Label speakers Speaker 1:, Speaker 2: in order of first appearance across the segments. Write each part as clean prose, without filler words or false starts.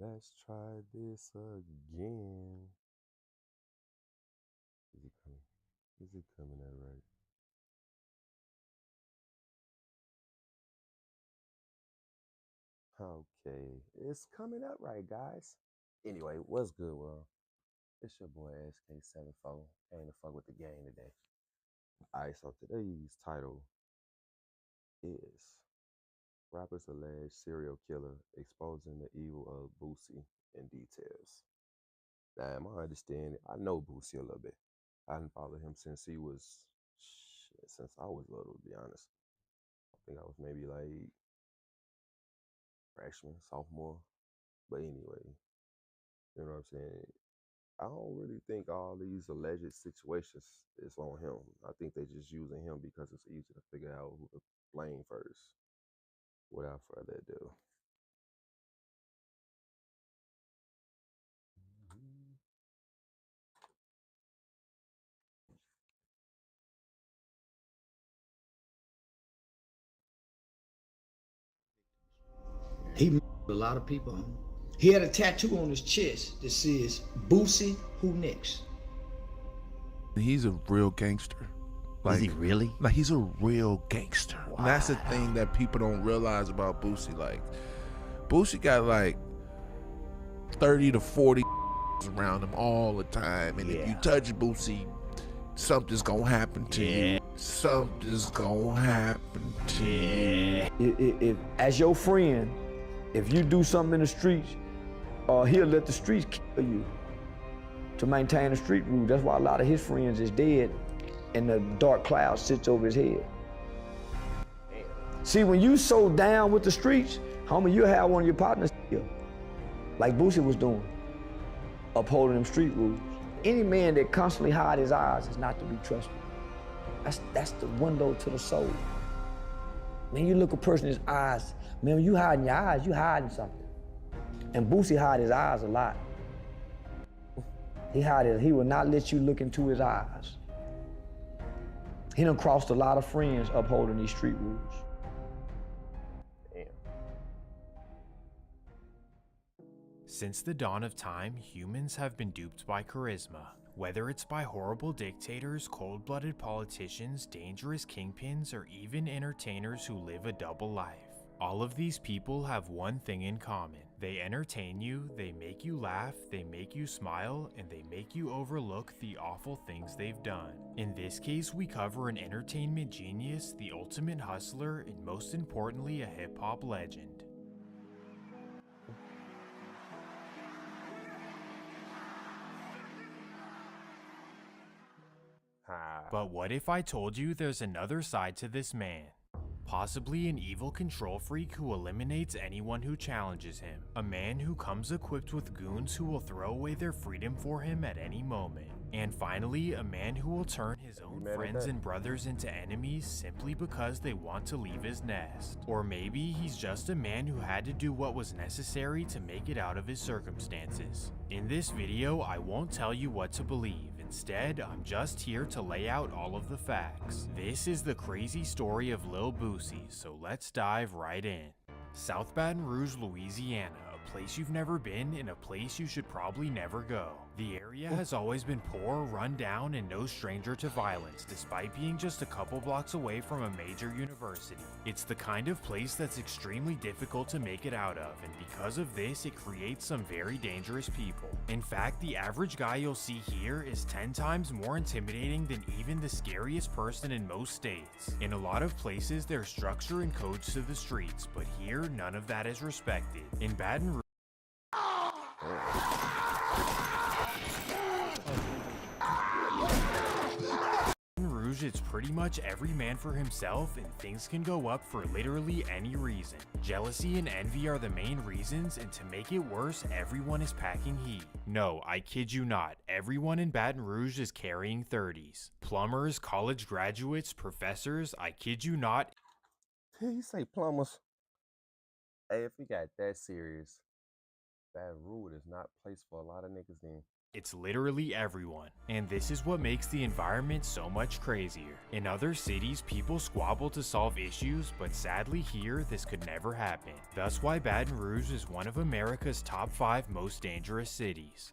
Speaker 1: Let's try this again. Is it coming? Is it coming out right? Okay, it's coming out right, guys. Anyway, what's good, world? It's your boy SK74. Came to fuck with the game today. Alright, so today's title is Rappers Alleged Serial Killer Exposing the Evil of Boosie in Details. Now, my understanding, I know Boosie a little bit. I didn't follow him since he was, since I was little, to be honest. I think I was maybe like freshman, sophomore. But anyway, you know what I'm saying? I don't really think all these alleged situations is on him. I think they're just using him because it's easy to figure out who to blame first. Without further ado.
Speaker 2: He a lot of people. He had a tattoo on his chest that says Boosie, who next?
Speaker 3: He's a real gangster.
Speaker 4: Is he really?
Speaker 3: Like, he's a real gangster. Wow. And that's the thing that people don't realize about Boosie. Like, Boosie got like 30 to 40 around him all the time. And if you touch Boosie, something's gonna happen to you. Something's gonna happen to you.
Speaker 2: If, as your friend, if you do something in the streets, he'll let the streets kill you to maintain the street rule. That's why a lot of his friends is dead and the dark cloud sits over his head. See, when you so down with the streets, homie, you'll have one of your partners kill, like Boosie was doing, upholding them street rules. Any man that constantly hide his eyes is not to be trusted. That's the window to the soul. Man, you look a person in his eyes, man, when you hiding your eyes, you hiding something. And Boosie hide his eyes a lot. He will not let you look into his eyes. He done crossed a lot of friends upholding these street rules.
Speaker 1: Damn.
Speaker 5: Since the dawn of time, humans have been duped by charisma. Whether it's by horrible dictators, cold-blooded politicians, dangerous kingpins, or even entertainers who live a double life. All of these people have one thing in common. They entertain you, they make you laugh, they make you smile, and they make you overlook the awful things they've done. In this case, we cover an entertainment genius, the ultimate hustler, and most importantly, a hip-hop legend. But what if I told you there's another side to this man? Possibly an evil control freak who eliminates anyone who challenges him. A man who comes equipped with goons who will throw away their freedom for him at any moment. And finally, a man who will turn his own friends and brothers into enemies simply because they want to leave his nest. Or maybe he's just a man who had to do what was necessary to make it out of his circumstances. In this video, I won't tell you what to believe. Instead, I'm just here to lay out all of the facts. This is the crazy story of Lil Boosie, so let's dive right in. South Baton Rouge, Louisiana, a place you've never been and a place you should probably never go. The area has always been poor, run down, and no stranger to violence, despite being just a couple blocks away from a major university. It's the kind of place that's extremely difficult to make it out of, and because of this, it creates some very dangerous people. In fact, the average guy you'll see here is 10 times more intimidating than even the scariest person in most states. In a lot of places, there's structure and codes to the streets, but here, none of that is respected. In Baton Rouge, it's pretty much every man for himself, and things can go up for literally any reason. Jealousy and envy are the main reasons, and to make it worse, everyone is packing heat. No, I kid you not, everyone in Baton Rouge is carrying 30s. Plumbers, college graduates, professors, I kid you not.
Speaker 1: He say plumbers. Hey, if we got that serious, Baton Rouge is not a place for a lot of niggas then.
Speaker 5: It's literally everyone, and this is what makes the environment so much crazier. In other cities, people squabble to solve issues, but sadly here, this could never happen. Thus why Baton Rouge is one of America's top 5 most dangerous cities.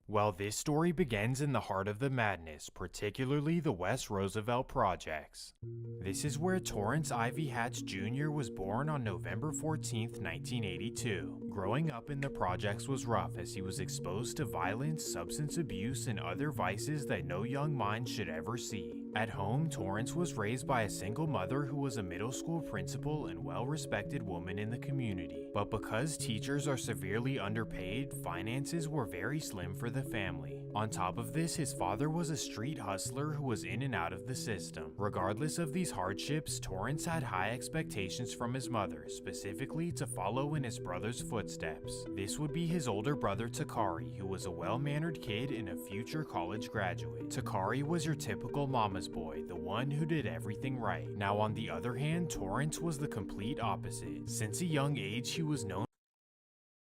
Speaker 5: Well, this story begins in the heart of the madness, particularly the West Roosevelt projects. This is where Torrance Ivy Hatch Jr. was born on November 14, 1982. Growing up in the projects was rough as he was exposed to violence, substance abuse, and other vices that no young mind should ever see. At home, Torrance was raised by a single mother who was a middle school principal and well-respected woman in the community. But because teachers are severely underpaid, finances were very slim for the family. On top of this, his father was a street hustler who was in and out of the system. Regardless of these hardships, Torrance had high expectations from his mother, specifically to follow in his brother's footsteps. This would be his older brother Takari, who was a well-mannered kid and a future college graduate. Takari was your typical mama's boy, the one who did everything right. Now on the other hand, Torrance was the complete opposite. Since a young age, he was known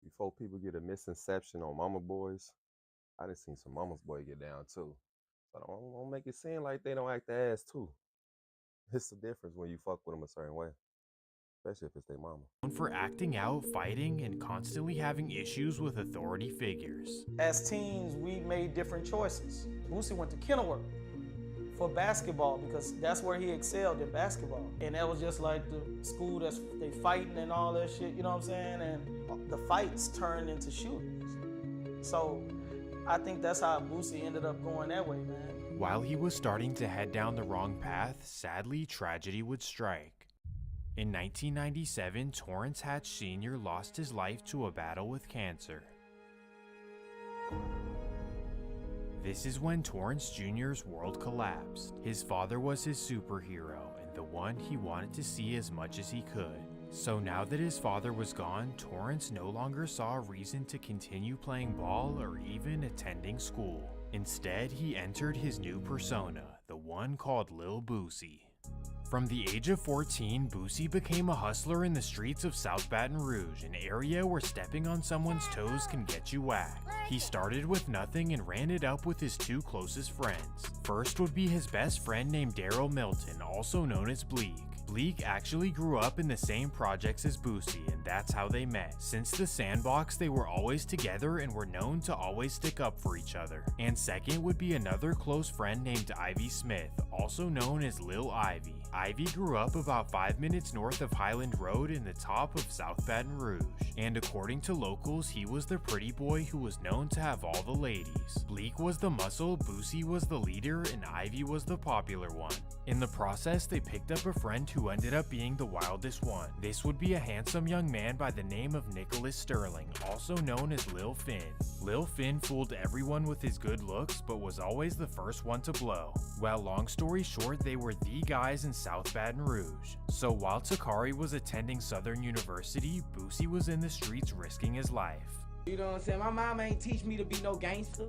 Speaker 1: Before people get a misconception on mama boys, I done seen some mama's boy get down too. So don't make it seem like they don't act the ass too. It's the difference when you fuck with them a certain way, especially if it's their mama.
Speaker 5: for acting out, fighting, and constantly having issues with authority figures.
Speaker 4: As teens, we made different choices. Boosie went to Kenilworth for basketball because that's where he excelled in basketball. And that was just like the school that's they fighting and all that shit, you know what I'm saying? And the fights turned into shootings. So I think that's how Boosie ended up going that way, man.
Speaker 5: While he was starting to head down the wrong path, sadly, tragedy would strike. In 1997, Torrance Hatch Sr. lost his life to a battle with cancer. This is when Torrance Jr.'s world collapsed. His father was his superhero and the one he wanted to see as much as he could. So now that his father was gone, Torrance no longer saw a reason to continue playing ball or even attending school. Instead, he entered his new persona, the one called Lil Boosie. From the age of 14, Boosie became a hustler in the streets of South Baton Rouge, an area where stepping on someone's toes can get you whacked. He started with nothing and ran it up with his two closest friends. First would be his best friend named Daryl Milton, also known as Bleak. Bleak actually grew up in the same projects as Boosie, and that's how they met. Since the sandbox, they were always together and were known to always stick up for each other. And second would be another close friend named Ivy Smith, also known as Lil Ivy. Ivy grew up about 5 minutes north of Highland Road in the top of South Baton Rouge, and according to locals, he was the pretty boy who was known to have all the ladies. Bleak was the muscle, Boosie was the leader, and Ivy was the popular one. In the process, they picked up a friend who ended up being the wildest one. This would be a handsome young man by the name of Nicholas Sterling, also known as Lil Finn. Lil Finn fooled everyone with his good looks, but was always the first one to blow. Well, long story short, they were the guys in South Baton Rouge. So while Takari was attending Southern University, Boosie was in the streets risking his life.
Speaker 6: You know what I'm saying? My mom ain't teach me to be no gangster.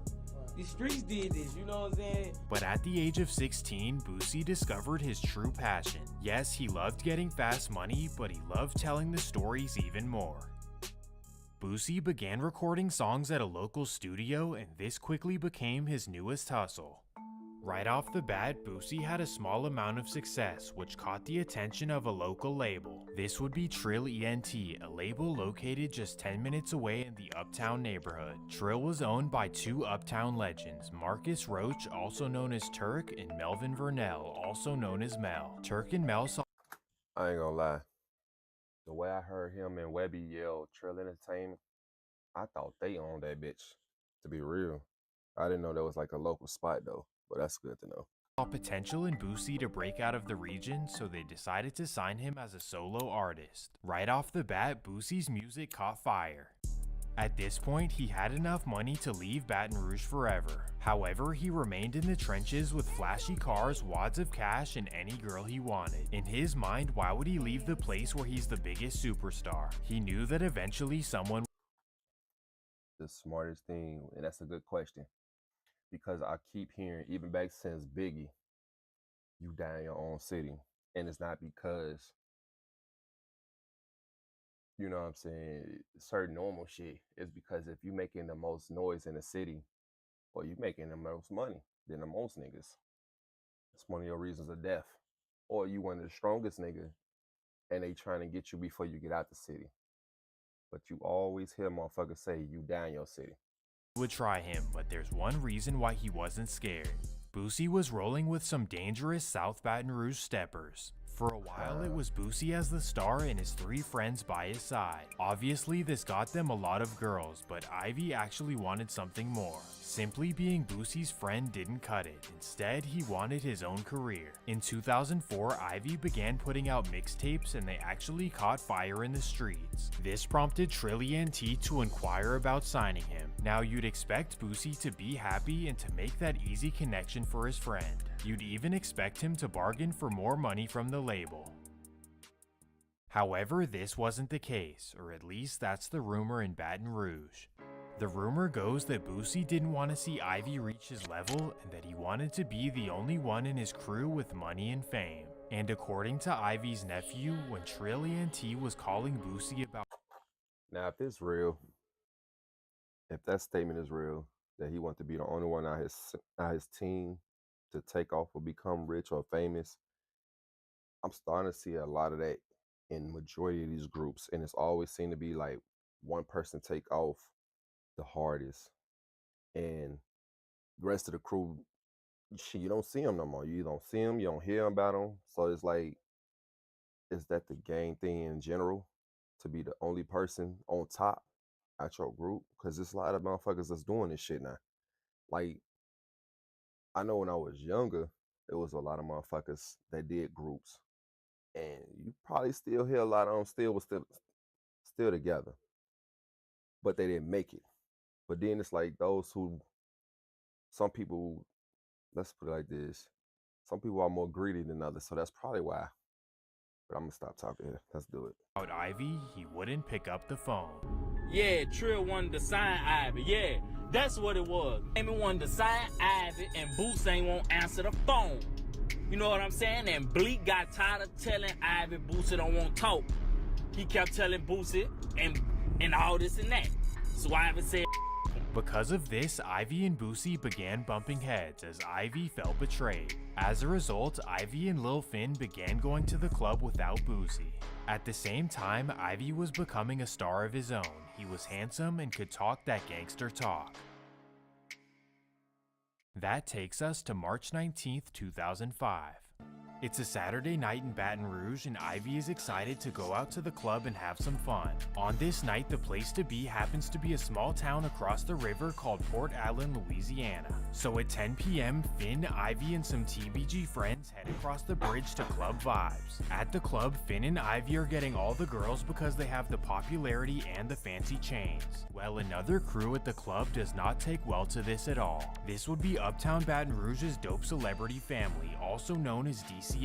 Speaker 6: The streets did this, you know what I'm saying?
Speaker 5: But at the age of 16, Boosie discovered his true passion. Yes, he loved getting fast money, but he loved telling the stories even more. Boosie began recording songs at a local studio, and this quickly became his newest hustle. Right off the bat, Boosie had a small amount of success, which caught the attention of a local label. This would be Trill ENT, a label located just 10 minutes away in the Uptown neighborhood. Trill was owned by two Uptown legends, Marcus Roach, also known as Turk, and Melvin Vernell, also known as Mel. Turk and Mel saw
Speaker 1: I ain't gonna lie. The way I heard him and Webby yell Trill Entertainment, I thought they owned that bitch. To be real, I didn't know that was like a local spot though. But that's good to know.
Speaker 5: potential in Boosie to break out of the region, so they decided to sign him as a solo artist. Right off the bat, Boosie's music caught fire. At this point, he had enough money to leave Baton Rouge forever. However, he remained in the trenches with flashy cars, wads of cash, and any girl he wanted. In his mind, why would he leave the place where he's the biggest superstar? He knew that eventually someone
Speaker 1: The smartest thing, and that's a good question. Because I keep hearing, even back since Biggie, you die in your own city. And it's not because, you know what I'm saying, certain normal shit. It's because if you making the most noise in the city, or you making the most money than the most niggas. It's one of your reasons of death. Or you one of the strongest nigga and they trying to get you before you get out the city. But you always hear motherfuckers say you down your city.
Speaker 5: Would try him, but there's one reason why he wasn't scared. Boosie was rolling with some dangerous South Baton Rouge steppers. For a while, it was Boosie as the star and his 3 friends by his side. Obviously, this got them a lot of girls, but Ivy actually wanted something more. Simply being Boosie's friend didn't cut it. Instead, he wanted his own career. In 2004, Ivy began putting out mixtapes and they actually caught fire in the streets. This prompted Trillian T to inquire about signing him. Now, you'd expect Boosie to be happy and to make that easy connection for his friend. You'd even expect him to bargain for more money from the label. However, this wasn't the case, or at least that's the rumor in Baton Rouge. The rumor goes that Boosie didn't want to see Ivy reach his level and that he wanted to be the only one in his crew with money and fame. And according to Ivy's nephew, when Trillian T was calling Boosie about
Speaker 1: Now, if it's real, if that statement is real, that he wanted to be the only one out his team to take off or become rich or famous, I'm starting to see a lot of that in majority of these groups, and it's always seemed to be like one person take off the hardest, and the rest of the crew, shit, you don't see them no more. You don't see them, you don't hear about them. So it's like, is that the gang thing in general, to be the only person on top at your group? Because there's a lot of motherfuckers that's doing this shit now. Like, I know when I was younger, there was a lot of motherfuckers that did groups, and you probably still hear a lot of them still together, but they didn't make it. But then it's like those who, some people, let's put it like this, some people are more greedy than others, so that's probably why. But I'm gonna stop talking here. Let's do it.
Speaker 5: Ivy, he wouldn't pick up the phone.
Speaker 6: Yeah, Trill wanted to sign Ivy. Yeah, that's what it was. Amy wanted to sign Ivy, and Boosie ain't won't answer the phone. You know what I'm saying? And Bleak got tired of telling Ivy Boosie don't want to talk. He kept telling Boosie and all this and that. So Ivy said.
Speaker 5: Because of this, Ivy and Boosie began bumping heads as Ivy felt betrayed. As a result, Ivy and Lil Finn began going to the club without Boosie. At the same time, Ivy was becoming a star of his own. He was handsome and could talk that gangster talk. That takes us to March 19th, 2005. It's a Saturday night in Baton Rouge and Ivy is excited to go out to the club and have some fun. On this night, the place to be happens to be a small town across the river called Port Allen, Louisiana. So at 10 p.m., Finn, Ivy, and some TBG friends head across the bridge to Club Vibes. At the club, Finn and Ivy are getting all the girls because they have the popularity and the fancy chains. Well, another crew at the club does not take well to this at all. This would be Uptown Baton Rouge's dope celebrity family, also known as DCF.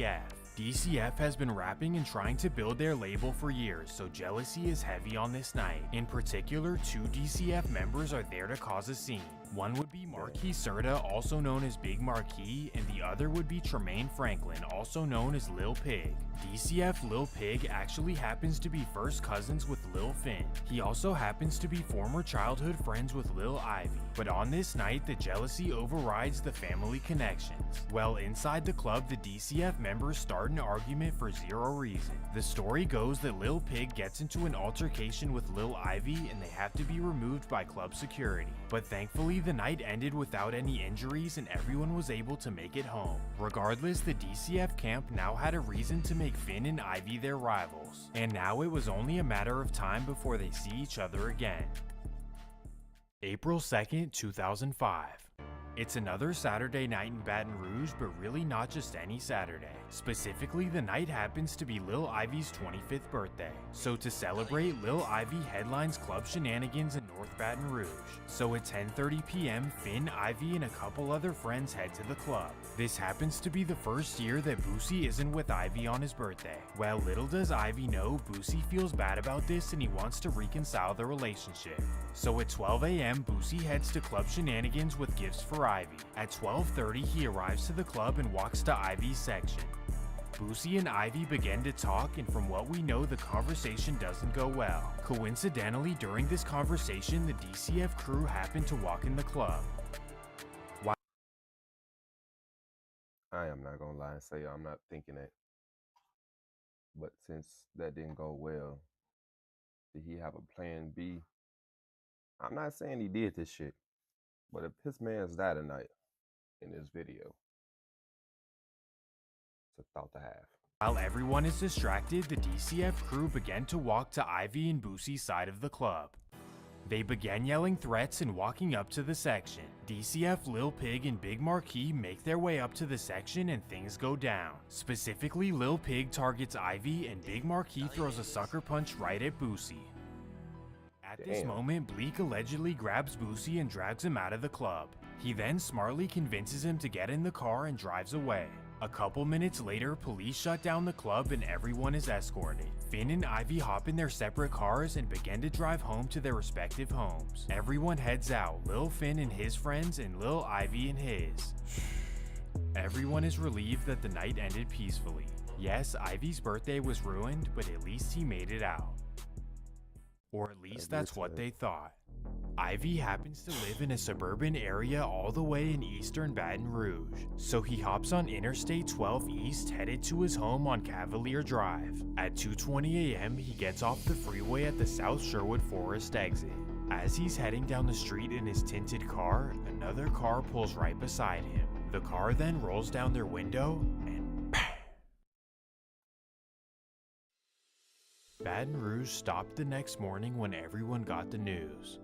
Speaker 5: DCF has been rapping and trying to build their label for years, so jealousy is heavy on this night. In particular, 2 DCF members are there to cause a scene. One would be Marquis Serta, also known as Big Marquis, and the other would be Tremaine Franklin, also known as Lil Pig. DCF Lil Pig actually happens to be first cousins with Lil Finn. He also happens to be former childhood friends with Lil Ivy. But on this night, the jealousy overrides the family connections. Well, inside the club, the DCF members start an argument for zero reason. The story goes that Lil Pig gets into an altercation with Lil Ivy and they have to be removed by club security. But thankfully, the night ended without any injuries and everyone was able to make it home. Regardless, the DCF camp now had a reason to make Finn and Ivy their rivals. And now it was only a matter of time before they see each other again. April 2nd, 2005. It's another Saturday night in Baton Rouge, but really not just any Saturday. Specifically, the night happens to be Lil Ivy's 25th birthday. So to celebrate, Lil Ivy headlines Club Shenanigans in North Baton Rouge. So at 10:30 p.m., Finn, Ivy, and a couple other friends head to the club. This happens to be the first year that Boosie isn't with Ivy on his birthday. Well, little does Ivy know, Boosie feels bad about this and he wants to reconcile the relationship. So at 12 a.m., Boosie heads to Club Shenanigans with gifts for Ivy. At 12:30, he arrives to the club and walks to Ivy's section. Boosie and Ivy begin to talk, and from what we know, the conversation doesn't go well. Coincidentally, during this conversation, the DCF crew happened to walk in the club.
Speaker 1: I am not gonna lie and say I'm not thinking that. But since that didn't go well, did he have a plan B? I'm not saying he did this shit, but if his man's died tonight in this video, it's a thought to have.
Speaker 5: While everyone is distracted, the DCF crew began to walk to Ivy and Boosie's side of the club. They began yelling threats and walking up to the section. DCF, Lil Pig, and Big Marquis make their way up to the section and things go down. Specifically, Lil Pig targets Ivy and Big Marquis throws a sucker punch right at Boosie. At this moment, Bleak allegedly grabs Boosie and drags him out of the club. He then smartly convinces him to get in the car and drives away. A couple minutes later, police shut down the club and everyone is escorted. Finn and Ivy hop in their separate cars and begin to drive home to their respective homes. Everyone heads out, Lil Finn and his friends and Lil Ivy and his. Everyone is relieved that the night ended peacefully. Yes, Ivy's birthday was ruined, but at least he made it out. Or at least that's what they thought. Ivy happens to live in a suburban area all the way in eastern Baton Rouge, so he hops on Interstate 12 East headed to his home on Cavalier Drive. At 2:20 a.m., he gets off the freeway at the South Sherwood Forest exit. As he's heading down the street in his tinted car, another car pulls right beside him. The car then rolls down their window and bang! Baton Rouge stopped the next morning when everyone got the news.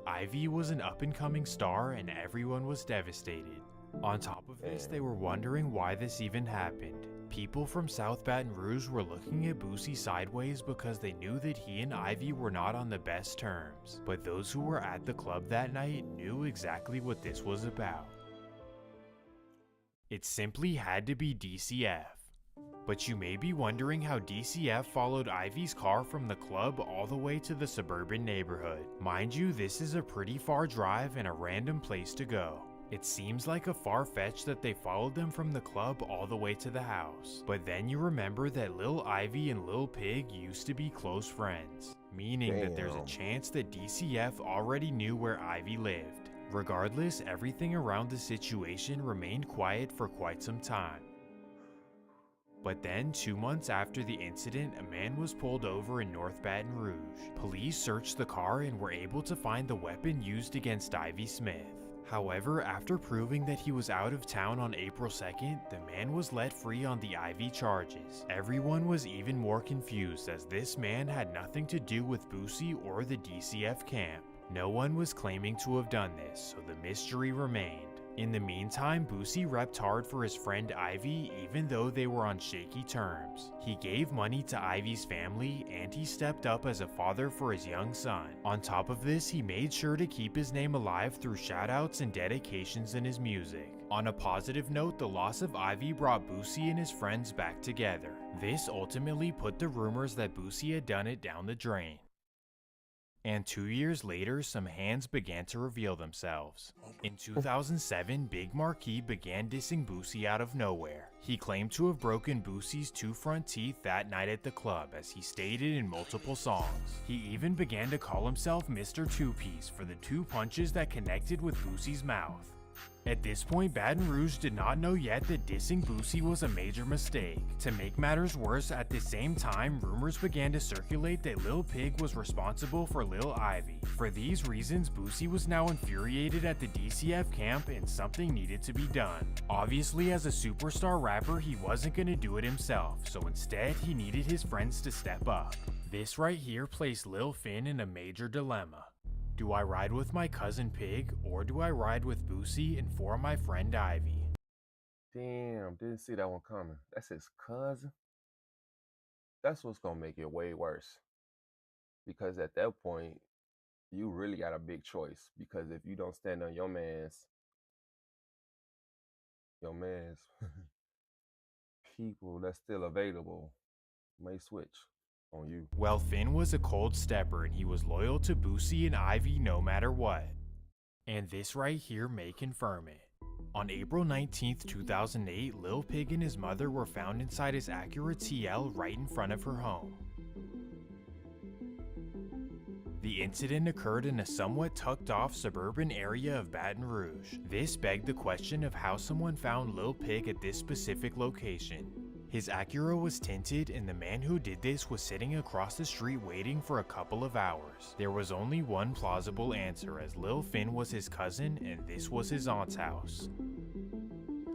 Speaker 5: Ivy was an up-and-coming star and everyone was devastated. On top of this, they were wondering why this even happened. People from South Baton Rouge were looking at Boosie sideways because they knew that he and Ivy were not on the best terms. But those who were at the club that night knew exactly what this was about. It simply had to be DCF. But you may be wondering how DCF followed Ivy's car from the club all the way to the suburban neighborhood. Mind you, this is a pretty far drive and a random place to go. It seems like a far-fetched that they followed them from the club all the way to the house. But then you remember that Lil Ivy and Lil Pig used to be close friends, meaning that there's a chance that DCF already knew where Ivy lived. Regardless, everything around the situation remained quiet for quite some time. But then, 2 months after the incident, a man was pulled over in North Baton Rouge. Police searched the car and were able to find the weapon used against Ivy Smith. However, after proving that he was out of town on April 2nd, the man was let free on the Ivy charges. Everyone was even more confused as this man had nothing to do with Boosie or the DCF camp. No one was claiming to have done this, so the mystery remained. In the meantime, Boosie repped hard for his friend Ivy even though they were on shaky terms. He gave money to Ivy's family and he stepped up as a father for his young son. On top of this, he made sure to keep his name alive through shoutouts and dedications in his music. On a positive note, the loss of Ivy brought Boosie and his friends back together. This ultimately put the rumors that Boosie had done it down the drain. And 2 years later, some hands began to reveal themselves. In 2007, Big Marquis began dissing Boosie out of nowhere. He claimed to have broken Boosie's 2 front teeth that night at the club, as he stated in multiple songs. He even began to call himself Mr. Two-Piece for the 2 punches that connected with Boosie's mouth. At this point, Baton Rouge did not know yet that dissing Boosie was a major mistake. To make matters worse, at the same time, rumors began to circulate that Lil Pig was responsible for Lil Ivy. For these reasons, Boosie was now infuriated at the DCF camp and something needed to be done. Obviously, as a superstar rapper, he wasn't gonna do it himself, so instead, he needed his friends to step up. This right here placed Lil Finn in a major dilemma. Do I ride with my cousin Pig, or do I ride with Boosie and for my friend Ivy?
Speaker 1: Damn, didn't see that one coming. That's his cousin. That's what's gonna make it way worse. Because at that point, you really got a big choice. Because if you don't stand on your man's people that's still available may switch on you.
Speaker 5: Well, Finn was a cold stepper and he was loyal to Boosie and Ivy no matter what. And this right here may confirm it. On April 19th, 2008, Lil Pig and his mother were found inside his Acura TL right in front of her home. The The incident occurred in a somewhat tucked-off suburban area of Baton Rouge. This begged the question of how someone found Lil Pig at this specific location. His Acura was tinted, and the man who did this was sitting across the street waiting for a couple of hours. There was only one plausible answer, as Lil Finn was his cousin and this was his aunt's house.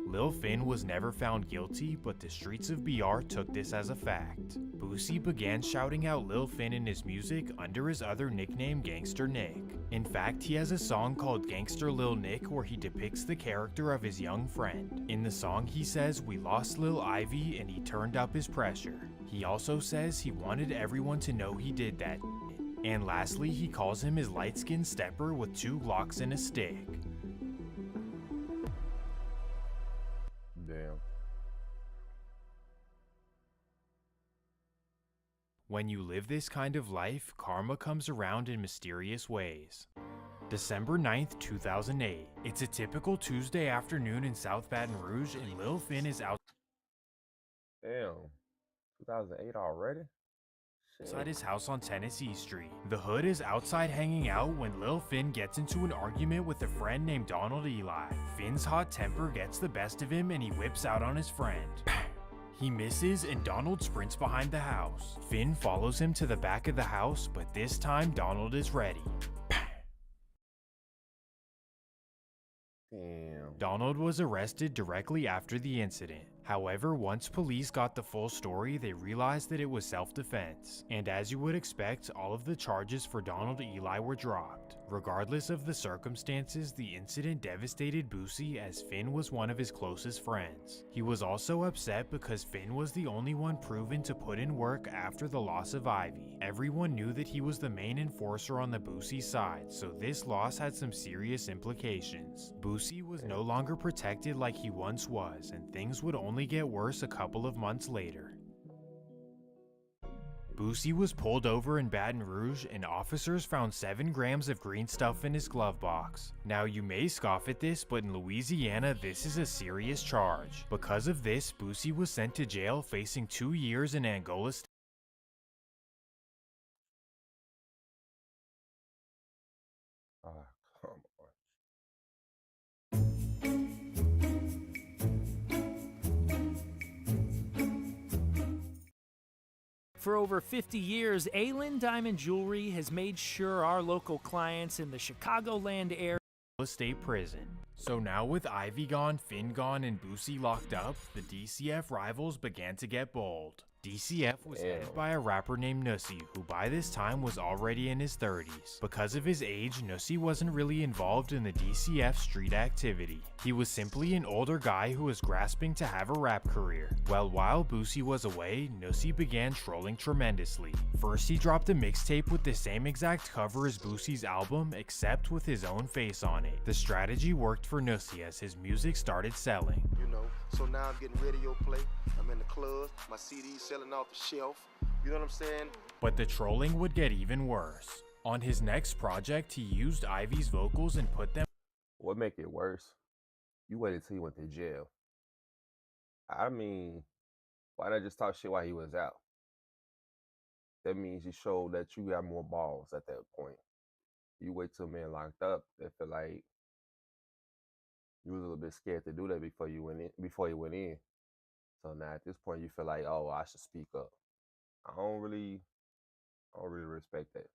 Speaker 5: Lil Finn was never found guilty, but the streets of BR took this as a fact. Boosie began shouting out Lil Finn in his music under his other nickname Gangster Nick. In fact, he has a song called Gangster Lil Nick where he depicts the character of his young friend. In the song he says, "We lost Lil Ivy and he turned up his pressure." He also says he wanted everyone to know he did that. And lastly, he calls him his light-skinned stepper with 2 Glocks and a stick.
Speaker 1: Damn.
Speaker 5: When you live this kind of life, karma comes around in mysterious ways. December 9th, 2008. It's a typical Tuesday afternoon in South Baton Rouge and Lil Finn is
Speaker 1: Damn. 2008 already?
Speaker 5: outside his house on Tennessee Street. The Hood is outside hanging out when Lil Finn gets into an argument with a friend named Donald Eli. Finn's hot temper gets the best of him and he whips out on his friend. He misses and Donald sprints behind the house. Finn follows him to the back of the house, but this time Donald is ready.
Speaker 1: Damn.
Speaker 5: Donald was arrested directly after the incident. However, once police got the full story, they realized that it was self-defense. And as you would expect, all of the charges for Donald Eli were dropped. Regardless of the circumstances, the incident devastated Boosie as Finn was one of his closest friends. He was also upset because Finn was the only one proven to put in work after the loss of Ivy. Everyone knew that he was the main enforcer on the Boosie side, so this loss had some serious implications. Boosie was no longer protected like he once was, and things would only get worse a couple of months later. Boosie was pulled over in Baton Rouge and officers found 7 grams of green stuff in his glove box. Now you may scoff at this, but in Louisiana this is a serious charge. Because of this, Boosie was sent to jail facing 2 years in Angola State.
Speaker 1: Come on.
Speaker 7: For over 50 years, Aylin Diamond Jewelry has made sure our local clients in the Chicagoland area
Speaker 5: State Prison. So now with Ivy gone, Finn gone, and Boosie locked up, the DCF rivals began to get bold. DCF was headed by a rapper named Nussie, who by this time was already in his 30s. Because of his age, Nussie wasn't really involved in the DCF street activity. He was simply an older guy who was grasping to have a rap career. Well, while Boosie was away, Nussie began trolling tremendously. First, he dropped a mixtape with the same exact cover as Boosie's album, except with his own face on it. The strategy worked for Nussie as his music started selling.
Speaker 8: You know, so now I'm getting radio play. I'm in the clubs, my CDs selling off the shelf. You know what I'm saying?
Speaker 5: But the trolling would get even worse. On his next project, he used Ivy's vocals and put them.
Speaker 1: What make it worse? You waited till he went to jail. I mean, why not just talk shit while he was out? That means you showed that you got more balls at that point. You wait till a man locked up, they feel like you was a little bit scared to do that before he went in. So now at this point you feel like, oh, I should speak up. I don't really respect that.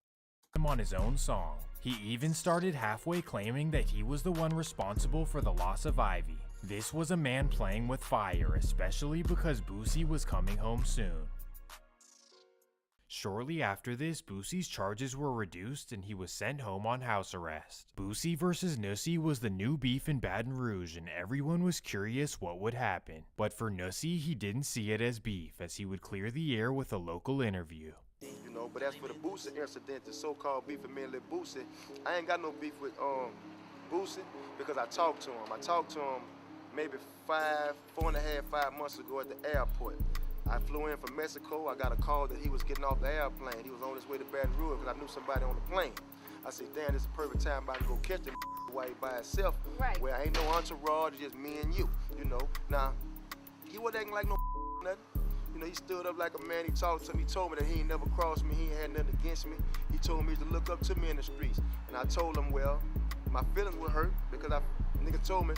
Speaker 5: Him on his own song. He even started halfway claiming that he was the one responsible for the loss of Ivy. This was a man playing with fire, especially because Boosie was coming home soon. Shortly after this, Boosie's charges were reduced and he was sent home on house arrest. Boosie versus Nussie was the new beef in Baton Rouge and everyone was curious what would happen. But for Nussie, he didn't see it as beef, as he would clear the air with a local interview.
Speaker 8: You know, but as for the Boosie incident, the so-called beef with me and Lil Boosie, I ain't got no beef with Boosie because I talked to him. I talked to him maybe 4.5 months ago at the airport. I flew in from Mexico. I got a call that he was getting off the airplane. He was on his way to Baton Rouge because I knew somebody on the plane. I said, damn, this is the perfect time I can go catch him while he by himself. Right. Where ain't no entourage, just me and you know. Now, he wasn't acting like no nothing. You know, he stood up like a man. He talked to me. He told me that he ain't never crossed me. He ain't had nothing against me. He told me to look up to me in the streets. And I told him, well, my feelings were hurt because nigga told me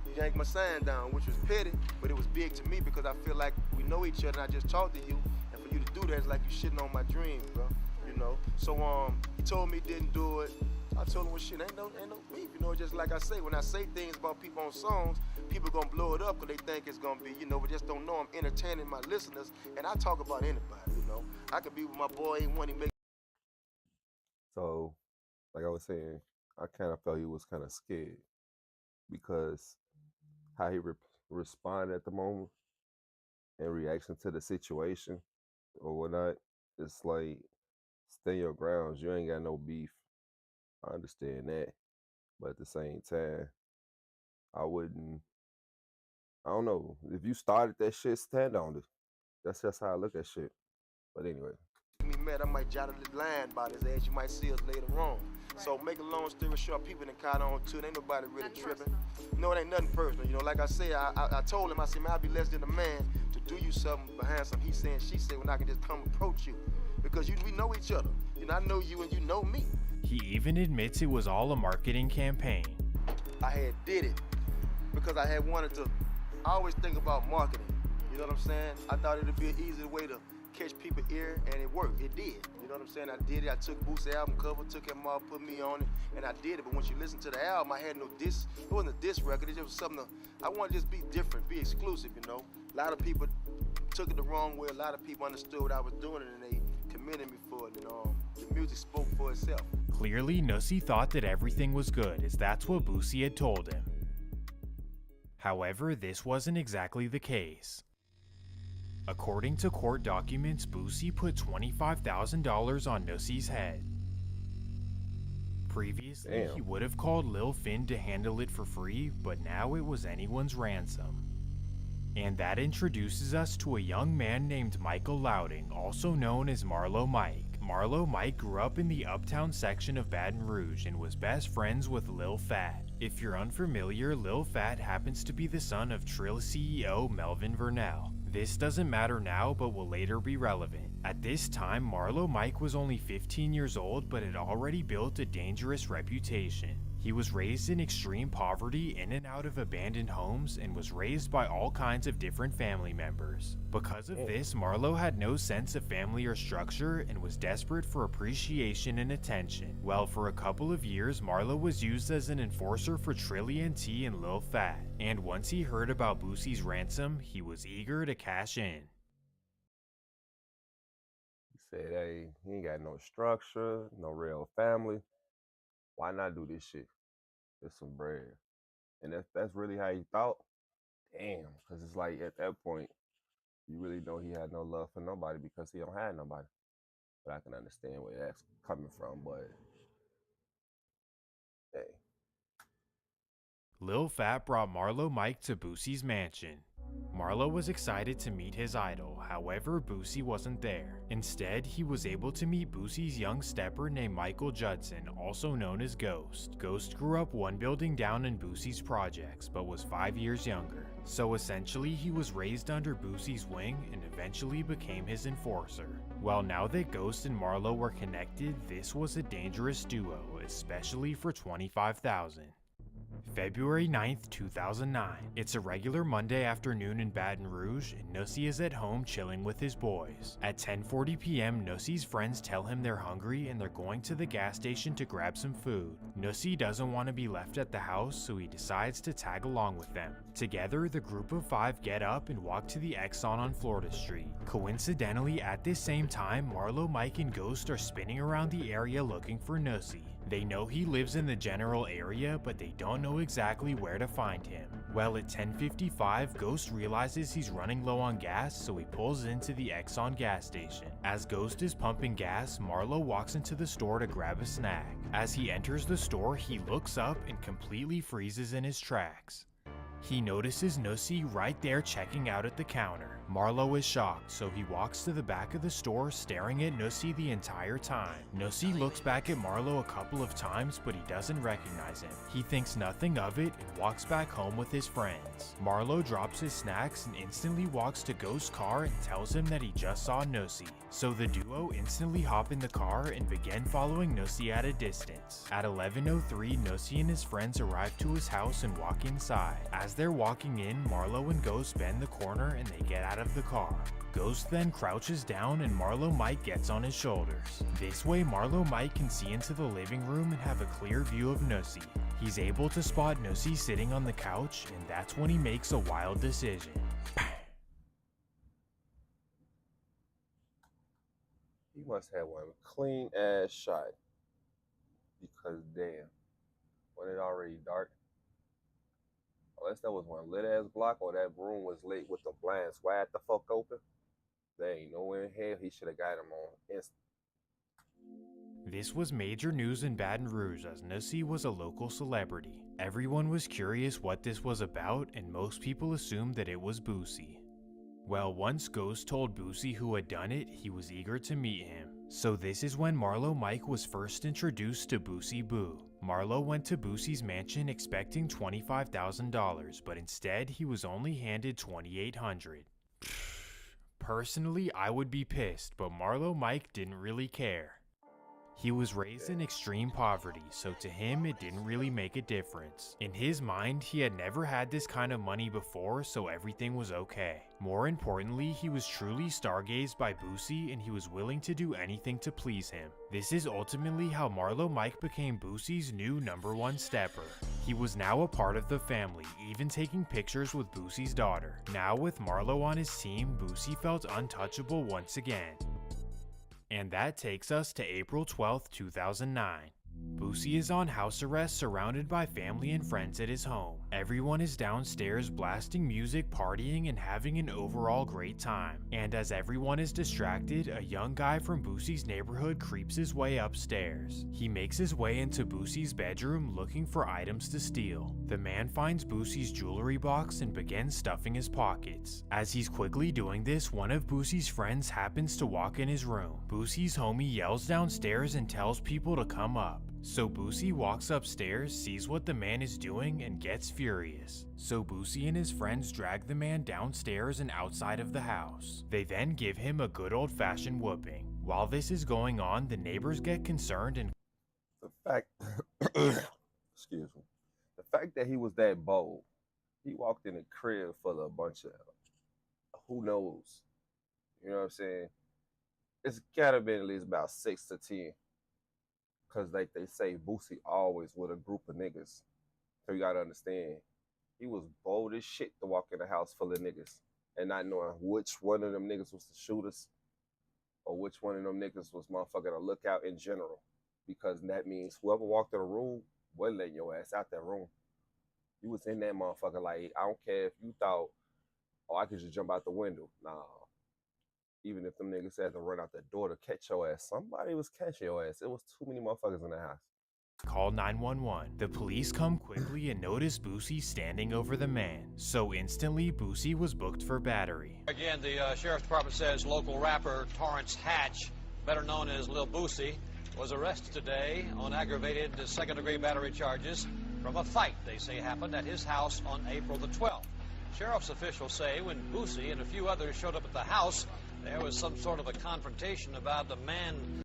Speaker 8: he yanked my sign down, which was petty, but it was big to me because I feel like we know each other and I just talked to you. And for you to do that is like you shitting on my dreams, bro. You know? So he told me he didn't do it. I told him, well, shit, ain't no beef. You know, just like I say, when I say things about people on songs, people gonna blow it up because they think it's gonna be, you know, but just don't know I'm entertaining my listeners. And I talk about anybody, you know. I could be with my boy, ain't one he make.
Speaker 1: So, like I was saying, I kind of felt he was kind of scared because how he responded at the moment in reaction to the situation or whatnot, it's like, stay your grounds. You ain't got no beef. I understand that. But at the same time, I don't know. If you started that shit, stand on it. That's just how I look at shit. But anyway.
Speaker 8: Me mad, I might jot a little line about his ass. You might see us later on. Right. So make a long story short, people done caught on to it. Ain't nobody really tripping. No, it ain't nothing personal. You know, like I said, I told him, I said, man, I'd be less than a man to do you something behind some he saying, she said, when I can just come approach you. Because we know each other. You know, I know you and you know me.
Speaker 5: He even admits it was all a marketing campaign.
Speaker 8: I had did it because I had wanted to. I always think about marketing. You know what I'm saying? I thought it'd be an easy way to catch people's ear, and it worked. It did. You know what I'm saying? I did it. I took Boosie's album cover, took him off, put me on it, and I did it. But once you listen to the album, I had no diss. It wasn't a diss record. It just was something I wanted to just be different, be exclusive, you know? A lot of people took it the wrong way. A lot of people understood what I was doing, and they commended me for it. You know, the music spoke for itself.
Speaker 5: Clearly, Nussie thought that everything was good, as that's what Boosie had told him. However, this wasn't exactly the case. According to court documents, Boosie put $25,000 on Nussie's head. Previously, he would have called Lil Finn to handle it for free, but now it was anyone's ransom. And that introduces us to a young man named Michael Louding, also known as Marlo Mike. Marlo Mike grew up in the uptown section of Baton Rouge and was best friends with Lil Fat. If you're unfamiliar, Lil Fat happens to be the son of Trill CEO Melvin Vernell. This doesn't matter now, but will later be relevant. At this time, Marlo Mike was only 15 years old, but had already built a dangerous reputation. He was raised in extreme poverty, in and out of abandoned homes, and was raised by all kinds of different family members. Because of this, Marlo had no sense of family or structure and was desperate for appreciation and attention. Well, for a couple of years, Marlo was used as an enforcer for Trillian T and Lil Fat, and once he heard about Boosie's ransom, he was eager to cash in.
Speaker 1: He said, hey, he ain't got no structure, no real family. Why not do this shit? It's some bread. And that's really how he thought. Damn, because it's like at that point, you really know he had no love for nobody because he don't have nobody. But I can understand where that's coming from, but hey.
Speaker 5: Lil Fat brought Marlo Mike to Boosie's mansion. Marlo was excited to meet his idol, however Boosie wasn't there. Instead, he was able to meet Boosie's young stepper named Michael Judson, also known as Ghost. Ghost grew up one building down in Boosie's projects, but was 5 years younger. So essentially, he was raised under Boosie's wing and eventually became his enforcer. Well, now that Ghost and Marlo were connected, this was a dangerous duo, especially for $25,000. February 9th, 2009. It's a regular Monday afternoon in Baton Rouge, and Nussie is at home chilling with his boys. At 10:40 p.m., Nussie's friends tell him they're hungry and they're going to the gas station to grab some food. Nussie doesn't want to be left at the house, so he decides to tag along with them. Together, the group of 5 get up and walk to the Exxon on Florida Street. Coincidentally, at this same time, Marlo, Mike, and Ghost are spinning around the area looking for Nussie. They know he lives in the general area, but they don't know exactly where to find him. Well, at 10:55, Ghost realizes he's running low on gas, so he pulls into the Exxon gas station. As Ghost is pumping gas, Marlo walks into the store to grab a snack. As he enters the store, he looks up and completely freezes in his tracks. He notices Nussy right there checking out at the counter. Marlo is shocked, so he walks to the back of the store staring at Nussy the entire time. Nussy looks back at Marlo a couple of times, but he doesn't recognize him. He thinks nothing of it and walks back home with his friends. Marlo drops his snacks and instantly walks to Ghost's car and tells him that he just saw Nussy. So the duo instantly hop in the car and begin following Nussy at a distance. At 11:03, Nussy and his friends arrive to his house and walk inside. As they're walking in, Marlo and Ghost bend the corner and they get out of the car. Ghost then crouches down and Marlo Mike gets on his shoulders. This way Marlo Mike can see into the living room and have a clear view of Nussy. He's able to spot Nussy sitting on the couch, and that's when he makes a wild decision.
Speaker 1: He must have one clean ass shot. Because damn, when it already dark. Unless that was one lit ass block or that room was lit with the blinds wide the fuck open. There ain't nowhere in hell he should have got him on instant.
Speaker 5: This was major news in Baton Rouge as Nussy was a local celebrity. Everyone was curious what this was about and most people assumed that it was Boosie. Well, once Ghost told Boosie who had done it, he was eager to meet him. So this is when Marlo Mike was first introduced to Boosie Boo. Marlo went to Boosie's mansion expecting $25,000, but instead he was only handed $2,800. Personally, I would be pissed, but Marlo Mike didn't really care. He was raised in extreme poverty, so to him it didn't really make a difference. In his mind, he had never had this kind of money before, so everything was okay. More importantly, he was truly stargazed by Boosie and he was willing to do anything to please him. This is ultimately how Marlo Mike became Boosie's new #1 stepper. He was now a part of the family, even taking pictures with Boosie's daughter. Now with Marlo on his team, Boosie felt untouchable once again. And that takes us to April 12th, 2009. Boosie is on house arrest surrounded by family and friends at his home. Everyone is downstairs blasting music, partying, and having an overall great time. And as everyone is distracted, a young guy from Boosie's neighborhood creeps his way upstairs. He makes his way into Boosie's bedroom looking for items to steal. The man finds Boosie's jewelry box and begins stuffing his pockets. As he's quickly doing this, one of Boosie's friends happens to walk in his room. Boosie's homie yells downstairs and tells people to come up. So Boosie walks upstairs, sees what the man is doing, and gets furious. So Boosie and his friends drag the man downstairs and outside of the house. They then give him a good old-fashioned whooping. While this is going on, the neighbors get concerned and
Speaker 1: The fact, excuse me, the fact that he was that bold, he walked in a crib full of a bunch of, who knows, you know what I'm saying? It's gotta be at least about 6 to 10. Cause like they say, Boosie always with a group of niggas. So you gotta understand, he was bold as shit to walk in a house full of niggas and not knowing which one of them niggas was the shooters or which one of them niggas was motherfucking a lookout in general. Because that means whoever walked in the room wasn't letting your ass out that room. You was in that motherfucker like, I don't care if you thought, oh, I could just jump out the window. Nah. Even if them niggas had to run out the door to catch your ass, somebody was catching your ass. It was too many motherfuckers in the house.
Speaker 5: call 911. The police come quickly and notice Boosie standing over the man. So instantly, Boosie was booked for battery.
Speaker 9: Again, the Sheriff's Department says local rapper Torrance Hatch, better known as Lil Boosie, was arrested today on aggravated second-degree battery charges from a fight they say happened at his house on April the 12th. Sheriff's officials say when Boosie and a few others showed up at the house, there was some sort of a confrontation about the man.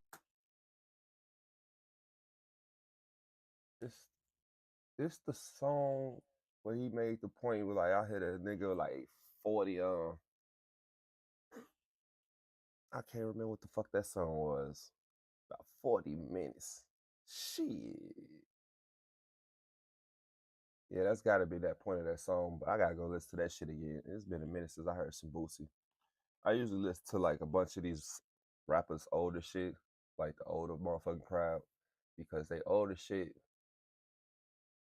Speaker 1: This the song where he made the point where like I hit a nigga like 40 I can't remember what the fuck that song was. About 40 minutes. Shit. Yeah, that's gotta be that point of that song, but I gotta go listen to that shit again. It's been a minute since I heard some Boosie. I usually listen to like a bunch of these rappers' older shit, like the older motherfucking crowd, because they older shit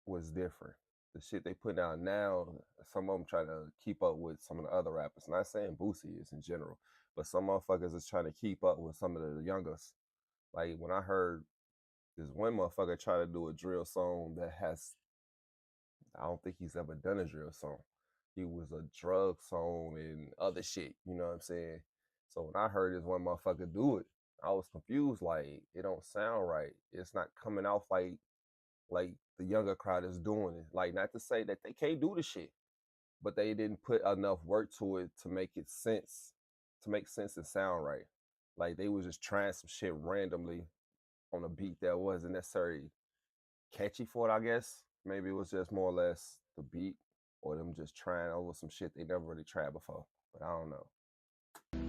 Speaker 1: was different. The shit they put out now, some of them trying to keep up with some of the other rappers. Not saying Boosie is in general, but some motherfuckers is trying to keep up with some of the youngest. Like when I heard this one motherfucker try to do a drill song that has I don't think he's ever done a drill song. He was a drug song and other shit. You know what I'm saying? So when I heard this one motherfucker do it, I was confused. Like it don't sound right. It's not coming off like the younger crowd is doing it. Like not to say that they can't do the shit, but they didn't put enough work to it to make it sense, to make sense and sound right. Like they was just trying some shit randomly on a beat that wasn't necessarily catchy for it, I guess. Maybe it was just more or less the beat or them just trying over some shit they never really tried before. But I don't know.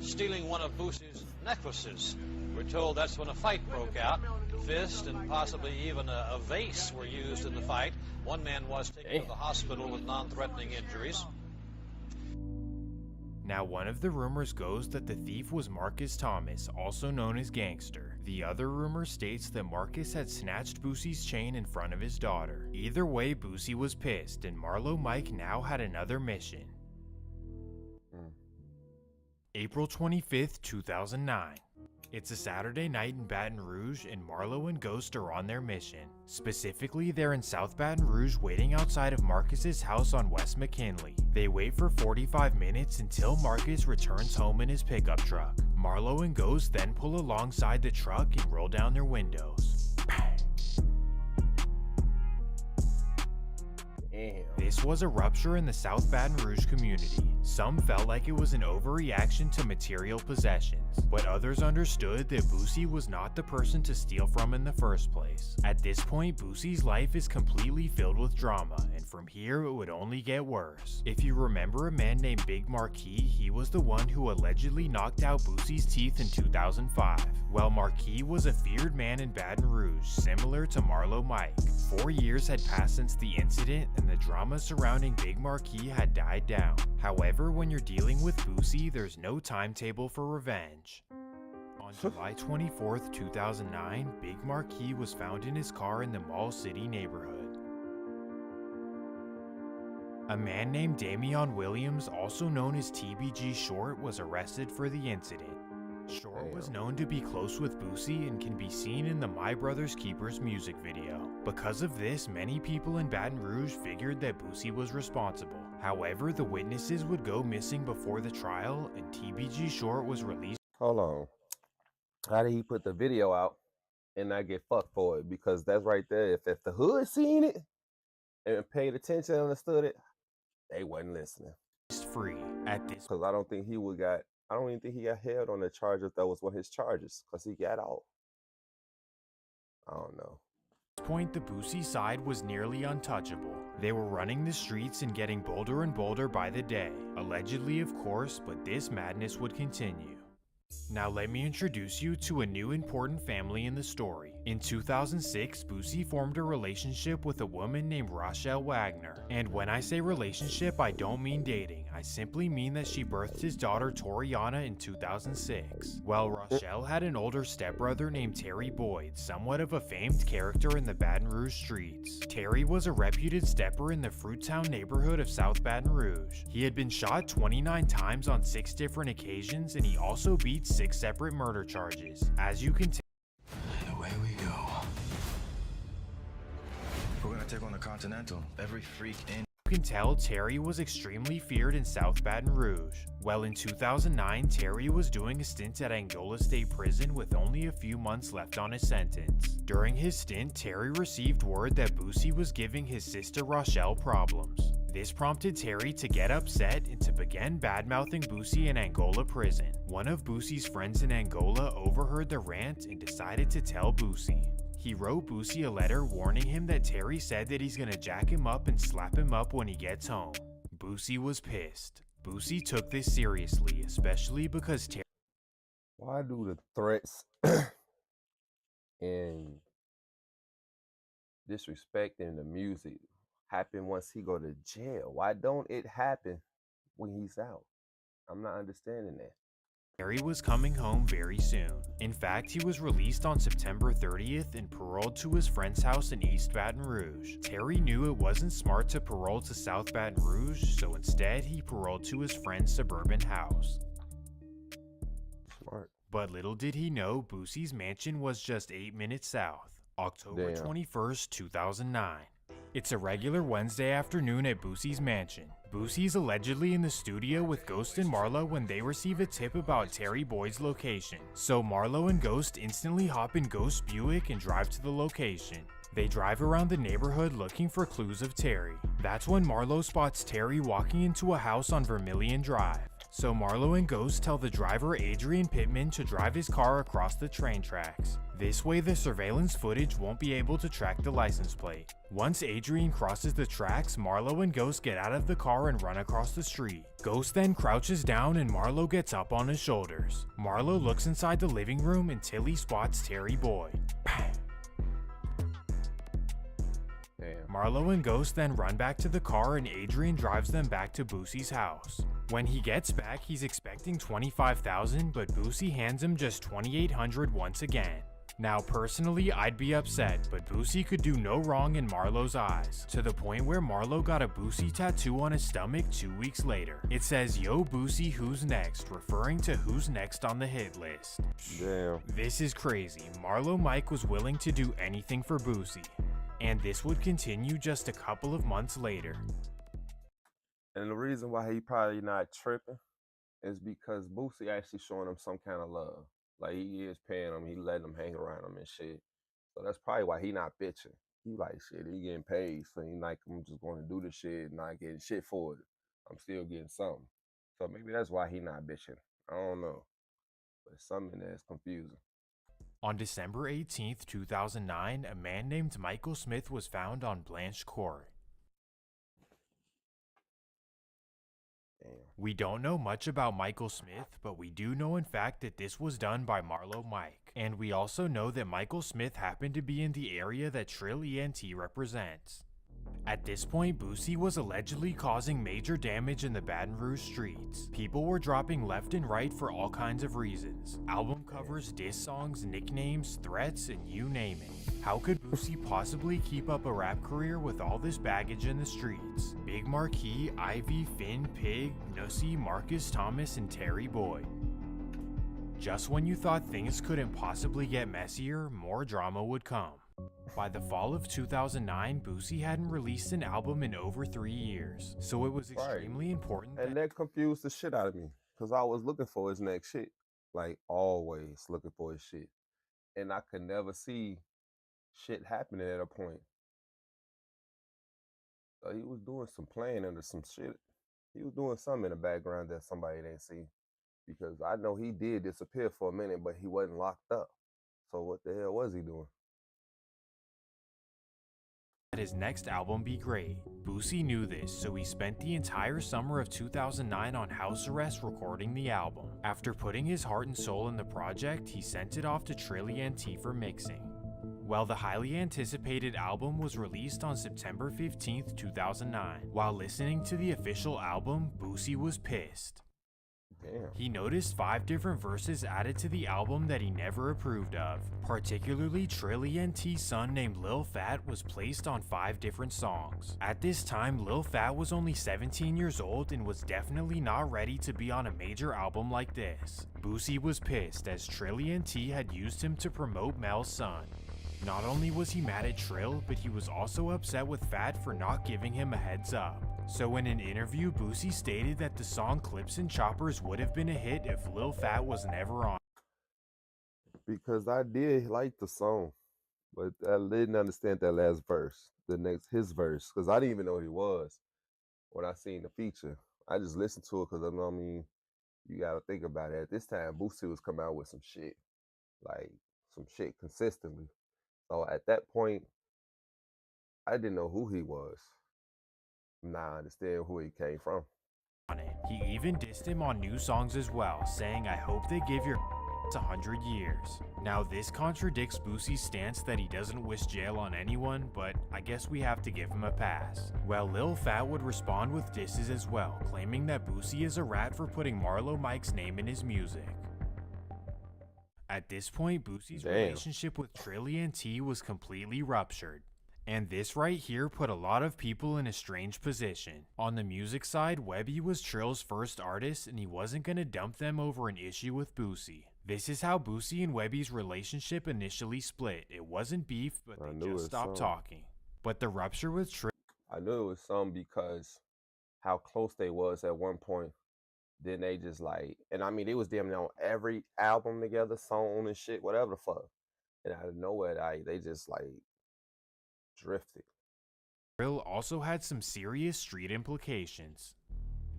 Speaker 9: Stealing one of Boosie's necklaces. We're told that's when a fight broke out. Fist and possibly even a vase were used in the fight. One man was taken to the hospital with non-threatening injuries.
Speaker 5: Now, one of the rumors goes that the thief was Marcus Thomas, also known as Gangster. The other rumor states that Marcus had snatched Boosie's chain in front of his daughter. Either way, Boosie was pissed, and Marlo Mike now had another mission. April 25th, 2009. It's a Saturday night in Baton Rouge, and Marlo and Ghost are on their mission. Specifically, they're in South Baton Rouge waiting outside of Marcus's house on West McKinley. They wait for 45 minutes until Marcus returns home in his pickup truck. Marlo and Ghost then pull alongside the truck and roll down their windows. This was a rupture in the South Baton Rouge community. Some felt like it was an overreaction to material possessions, but others understood that Boosie was not the person to steal from in the first place. At this point, Boosie's life is completely filled with drama, and from here it would only get worse. If you remember a man named Big Marquis, he was the one who allegedly knocked out Boosie's teeth in 2005. Well, Marquis was a feared man in Baton Rouge, similar to Marlo Mike. 4 years had passed since the incident, and the drama surrounding Big Marquis had died down. However, when you're dealing with Boosie, there's no timetable for revenge. On July 24th, 2009, Big Marquis was found in his car in the Mall City neighborhood. A man named Damian Williams, also known as TBG Short, was arrested for the incident. Short was known to be close with Boosie and can be seen in the My Brother's Keepers music video. Because of this, many people in Baton Rouge figured that Boosie was responsible. However, the witnesses would go missing before the trial, and TBG Short was released.
Speaker 1: Hold on. How did he put the video out and not get fucked for it? Because that's right there. If the hood seen it and paid attention and understood it, they wasn't listening.
Speaker 5: Free at this
Speaker 1: because I don't even think he got held on the charge if that was one of his charges, because he got out. I don't know.
Speaker 5: Point, the Boosie side was nearly untouchable. They were running the streets and getting bolder and bolder by the day. Allegedly, of course, but this madness would continue. Now let me introduce you to a new important family in the story. In 2006, Boosie formed a relationship with a woman named Rochelle Wagner. And when I say relationship, I don't mean dating. I simply mean that she birthed his daughter Toriana in 2006. Well, Rochelle had an older stepbrother named Terry Boyd, somewhat of a famed character in the Baton Rouge streets. Terry was a reputed stepper in the Fruittown neighborhood of South Baton Rouge. He had been shot 29 times on 6 different occasions, and he also beat 6 separate murder charges. As you can tell,
Speaker 10: away we go. We're gonna take on the Continental. Every freak in.
Speaker 5: You can tell Terry was extremely feared in South Baton Rouge. Well, in 2009, Terry was doing a stint at Angola State Prison with only a few months left on his sentence. During his stint, Terry received word that Boosie was giving his sister Rochelle problems. This prompted Terry to get upset and to begin badmouthing Boosie in Angola prison. One of Boosie's friends in Angola overheard the rant and decided to tell Boosie. He wrote Boosie a letter warning him that Terry said that he's gonna jack him up and slap him up when he gets home. Boosie was pissed. Boosie took this seriously, especially because Terry...
Speaker 1: Why do the threats and disrespecting the music happen once he go to jail? Why don't it happen when he's out? I'm not understanding that.
Speaker 5: Terry was coming home very soon. In fact, he was released on September 30th and paroled to his friend's house in East Baton Rouge. Terry knew it wasn't smart to parole to South Baton Rouge, so instead he paroled to his friend's suburban house.
Speaker 1: Smart.
Speaker 5: But little did he know, Boosie's mansion was just 8 minutes south. October 21st, 2009. It's a regular Wednesday afternoon at Boosie's mansion. Boosie's allegedly in the studio with Ghost and Marlo when they receive a tip about Terry Boyd's location. So Marlo and Ghost instantly hop in Ghost's Buick and drive to the location. They drive around the neighborhood looking for clues of Terry. That's when Marlo spots Terry walking into a house on Vermilion Drive. So Marlo and Ghost tell the driver Adrian Pittman to drive his car across the train tracks. This way the surveillance footage won't be able to track the license plate. Once Adrian crosses the tracks, Marlo and Ghost get out of the car and run across the street. Ghost then crouches down and Marlo gets up on his shoulders. Marlo looks inside the living room until he spots Terry Boyd. Bang! Marlo and Ghost then run back to the car and Adrian drives them back to Boosie's house. When he gets back, he's expecting $25,000, but Boosie hands him just $2,800 once again. Now personally, I'd be upset, but Boosie could do no wrong in Marlo's eyes, to the point where Marlo got a Boosie tattoo on his stomach 2 weeks later. It says, "Yo Boosie, who's next?" referring to who's next on the hit list.
Speaker 1: Damn.
Speaker 5: This is crazy. Marlo Mike was willing to do anything for Boosie. And this would continue just a couple of months later.
Speaker 1: And the reason why he probably not tripping is because Boosie actually showing him some kind of love. Like, he is paying him, he letting him hang around him and shit. So that's probably why he not bitching. He like, shit, he getting paid, so he like, I'm just going to do this shit and not getting shit for it. I'm still getting something. So maybe that's why he not bitching. I don't know. But something that's confusing.
Speaker 5: On December 18th, 2009, a man named Michael Smith was found on Blanche Court. We don't know much about Michael Smith, but we do know in fact that this was done by Marlo Mike. And we also know that Michael Smith happened to be in the area that Trill ENT represents. At this point, Boosie was allegedly causing major damage in the Baton Rouge streets. People were dropping left and right for all kinds of reasons. Album covers, diss songs, nicknames, threats, and you name it. How could Boosie possibly keep up a rap career with all this baggage in the streets? Big Marquis, Ivy, Finn, Pig, Nussie, Marcus Thomas, and Terry Boyd. Just when you thought things couldn't possibly get messier, more drama would come. By the fall of 2009, Boosie hadn't released an album in over 3 years, so it was extremely important
Speaker 1: And that confused the shit out of me, because I was looking for his next shit. Like, always looking for his shit. And I could never see shit happening at a point. So he was doing some playing under some shit. He was doing something in the background that somebody didn't see. Because I know he did disappear for a minute, but he wasn't locked up. So what the hell was he doing?
Speaker 5: his next album be great. Boosie knew this, so he spent the entire summer of 2009 on house arrest recording the album. After putting his heart and soul in the project, he sent it off to Trill ENT for mixing. Well, the highly anticipated album was released on September 15th, 2009. While listening to the official album, Boosie was pissed.
Speaker 1: Damn.
Speaker 5: He noticed 5 different verses added to the album that he never approved of. Particularly, Trill ENT's son named Lil Fat was placed on 5 different songs. At this time, Lil Fat was only 17 years old and was definitely not ready to be on a major album like this. Boosie was pissed as Trill ENT had used him to promote Mel's son. Not only was he mad at Trill, but he was also upset with Fat for not giving him a heads up. So in an interview, Boosie stated that the song Clips and Choppers would have been a hit if Lil Fat was never on.
Speaker 1: Because I did like the song, but I didn't understand that last verse, his verse, because I didn't even know who he was when I seen the feature. I just listened to it because I mean, you got to think about it. At this time, Boosie was coming out with some shit, like some shit consistently. So at that point, I didn't know who he was. Now I understand who he came from.
Speaker 5: He even dissed him on new songs as well, saying, "I hope they give your 100 years. Now this contradicts Boosie's stance that he doesn't wish jail on anyone, but I guess we have to give him a pass. Well, Lil Fat would respond with disses as well, claiming that Boosie is a rat for putting Marlo Mike's name in his music. At this point, Boosie's relationship with Trill ENT was completely ruptured. And this right here put a lot of people in a strange position. On the music side, Webby was Trill's first artist and he wasn't gonna dump them over an issue with Boosie. This is how Boosie and Webby's relationship initially split. It wasn't beef, but they just stopped talking. But the rupture with Trill
Speaker 1: I knew it was some because how close they was at one point. Then they just like, and I mean, they was damn near on every album together, song and shit, whatever the fuck. And out of nowhere, they just like drifted.
Speaker 5: also had some serious street implications.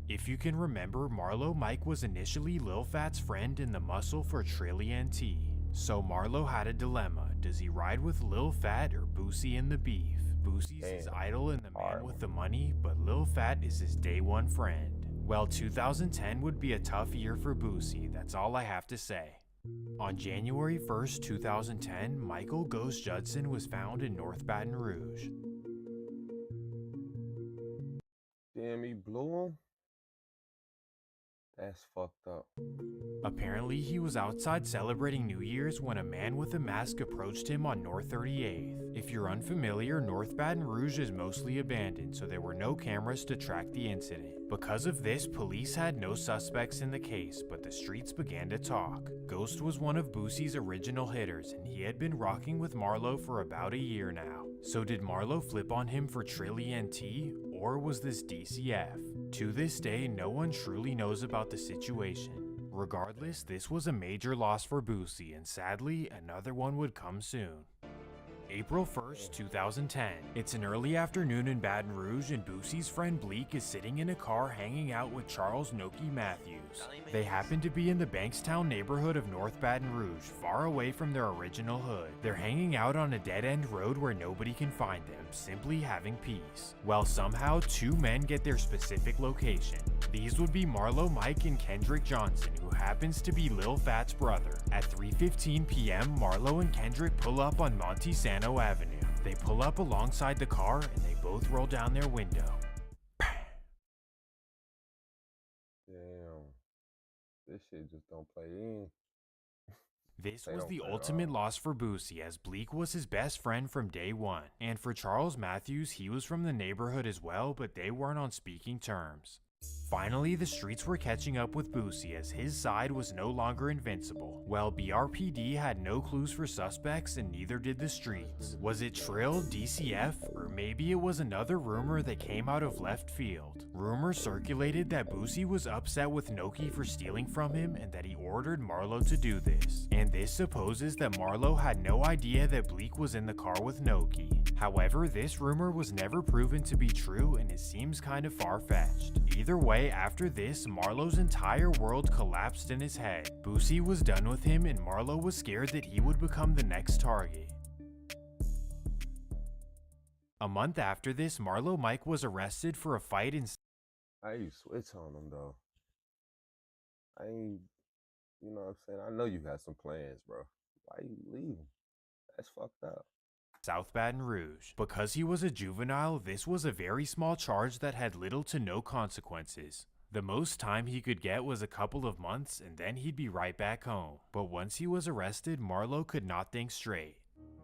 Speaker 5: If you can remember, Marlo Mike was initially Lil Fat's friend in the muscle for Trillian T. So Marlo had a dilemma. Does he ride with Lil Fat or Boosie in the beef? Boosie's his idol and the man with the money, but Lil Fat is his day one friend. Well, 2010 would be a tough year for Boosie, that's all I have to say. On January 1st, 2010, Michael Ghost Judson was found in North Baton Rouge.
Speaker 1: Damn, he blew him? That's fucked up.
Speaker 5: Apparently, he was outside celebrating New Year's when a man with a mask approached him on North 38th. If you're unfamiliar, North Baton Rouge is mostly abandoned, so there were no cameras to track the incident. Because of this, police had no suspects in the case, but the streets began to talk. Ghost was one of Boosie's original hitters, and he had been rocking with Marlo for about a year now. So did Marlo flip on him for Trillian T, or was this DCF? To this day, no one truly knows about the situation. Regardless, this was a major loss for Boosie, and sadly, another one would come soon. April 1st, 2010. It's an early afternoon in Baton Rouge, and Boosie's friend Bleak is sitting in a car hanging out with Charles Noki Matthews. They happen to be in the Bankstown neighborhood of North Baton Rouge, far away from their original hood. They're hanging out on a dead-end road where nobody can find them, simply having peace. Well, somehow, two men get their specific location. These would be Marlo Mike and Kendrick Johnson, who happens to be Lil Fat's brother. At 3:15 p.m., Marlo and Kendrick pull up on Montesano Avenue. They pull up alongside the car and they both roll down their window.
Speaker 1: Damn. This shit just don't play in.
Speaker 5: This was the ultimate loss for Boosie, as Bleak was his best friend from day one. And for Charles Matthews, he was from the neighborhood as well, but they weren't on speaking terms. Finally, the streets were catching up with Boosie as his side was no longer invincible. Well, BRPD had no clues for suspects and neither did the streets. Was it Trill, DCF, or maybe it was another rumor that came out of left field? Rumors circulated that Boosie was upset with Noki for stealing from him and that he ordered Marlo to do this. And this supposes that Marlo had no idea that Bleak was in the car with Noki. However, this rumor was never proven to be true and it seems kind of far-fetched. Either way, after this, Marlo's entire world collapsed in his head. Boosie was done with him and Marlo was scared that he would become the next target. A month after this, Marlo Mike was arrested for a fight in...
Speaker 1: How you switch on them though? I ain't, you know what I'm saying? I know you got some plans, bro. Why you leaving? That's fucked up.
Speaker 5: South Baton Rouge. Because he was a juvenile, this was a very small charge that had little to no consequences. The most time he could get was a couple of months and then he'd be right back home. But once he was arrested, Marlo could not think straight.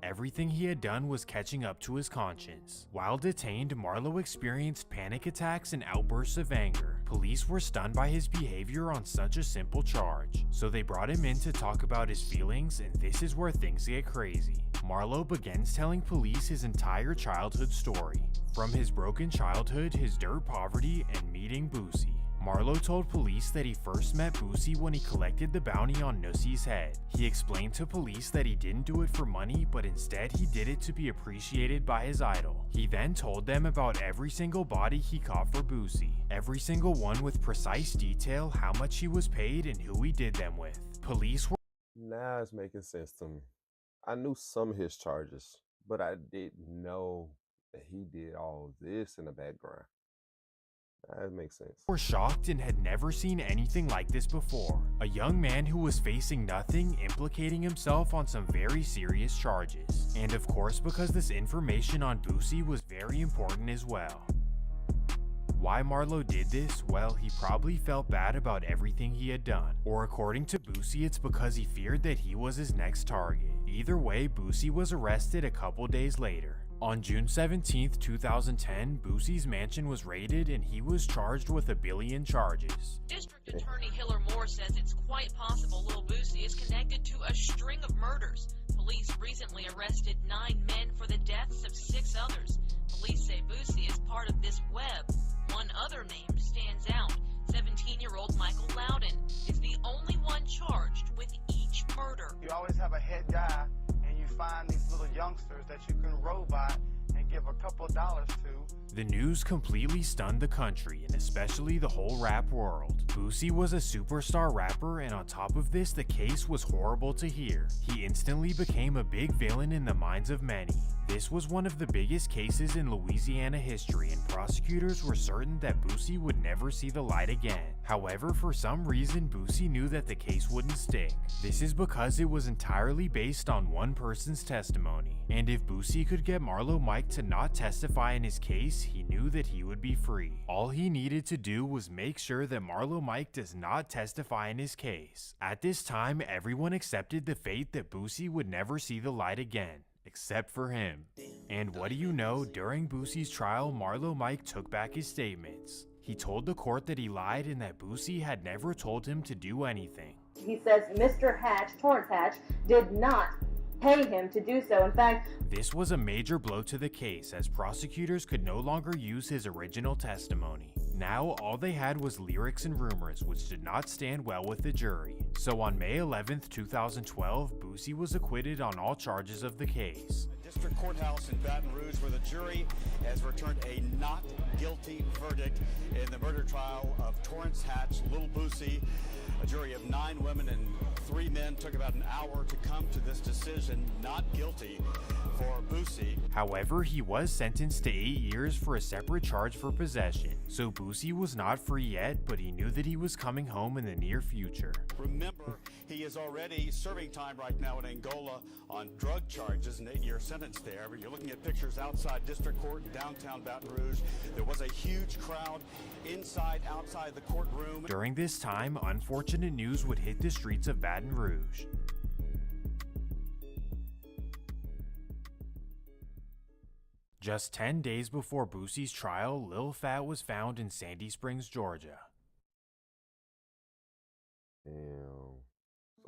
Speaker 5: Everything he had done was catching up to his conscience. While detained, Marlo experienced panic attacks and outbursts of anger. Police were stunned by his behavior on such a simple charge, so they brought him in to talk about his feelings, and this is where things get crazy. Marlo begins telling police his entire childhood story, from his broken childhood, his dirt poverty, and meeting Boosie. Marlo told police that he first met Boosie when he collected the bounty on Nussie's head. He explained to police that he didn't do it for money, but instead he did it to be appreciated by his idol. He then told them about every single body he caught for Boosie, every single one with precise detail, how much he was paid, and who he did them with. Police were...
Speaker 1: Now it's making sense to me. I knew some of his charges, but I didn't know that he did all this in the background. That makes sense.
Speaker 5: Were shocked and had never seen anything like this before. A young man who was facing nothing, implicating himself on some very serious charges. And of course, because this information on Boosie was very important as well. Why Marlo did this? Well, he probably felt bad about everything he had done. Or according to Boosie, it's because he feared that he was his next target. Either way, Boosie was arrested a couple days later. On June 17, 2010, Boosie's mansion was raided and he was charged with 1 billion charges.
Speaker 11: District Attorney Hiller Moore says it's quite possible Lil Boosie is connected to a string of murders. Police recently arrested 9 men for the deaths of 6 others. Police say Boosie is part of this web. One other name stands out. 17-year-old Michael Loudon is the only one charged with each murder.
Speaker 12: You always have a head guy, and you find these little youngsters that you can roll by and give a couple of dollars to.
Speaker 5: The news completely stunned the country, and especially the whole rap world. Boosie was a superstar rapper, and on top of this, the case was horrible to hear. He instantly became a big villain in the minds of many. This was one of the biggest cases in Louisiana history, and prosecutors were certain that Boosie would never see the light again. However, for some reason, Boosie knew that the case wouldn't stick. This is because it was entirely based on one person's testimony. And if Boosie could get Marlo Mike to not testify in his case, he knew that he would be free. All he needed to do was make sure that Marlo Mike does not testify in his case. At this time, everyone accepted the fate that Boosie would never see the light again. Except for him. And what do you know, during Boosie's trial, Marlo Mike took back his statements. He told the court that he lied and that Boosie had never told him to do anything.
Speaker 13: He says Mr. Hatch, Torrance Hatch, did not pay him to do so. In fact,
Speaker 5: this was a major blow to the case, as prosecutors could no longer use his original testimony. Now, all they had was lyrics and rumors, which did not stand well with the jury. So on May 11th, 2012, Boosie was acquitted on all charges of the case.
Speaker 14: District Courthouse in Baton Rouge, where the jury has returned a not guilty verdict in the murder trial of Torrance Hatch, Lil Boosie. A jury of 9 women and 3 men took about an hour to come to this decision, not guilty for Boosie.
Speaker 5: However, he was sentenced to 8 years for a separate charge for possession. So Boosie was not free yet, but he knew that he was coming home in the near future.
Speaker 14: Remember, he is already serving time right now in Angola on drug charges, an 8-year sentence there. You're looking at pictures outside District Court in downtown Baton Rouge. There was a huge crowd inside, outside the courtroom.
Speaker 5: During this time, unfortunate news would hit the streets of Baton Rouge. Just 10 days before Boosie's trial, Lil Fat was found in Sandy Springs, Georgia.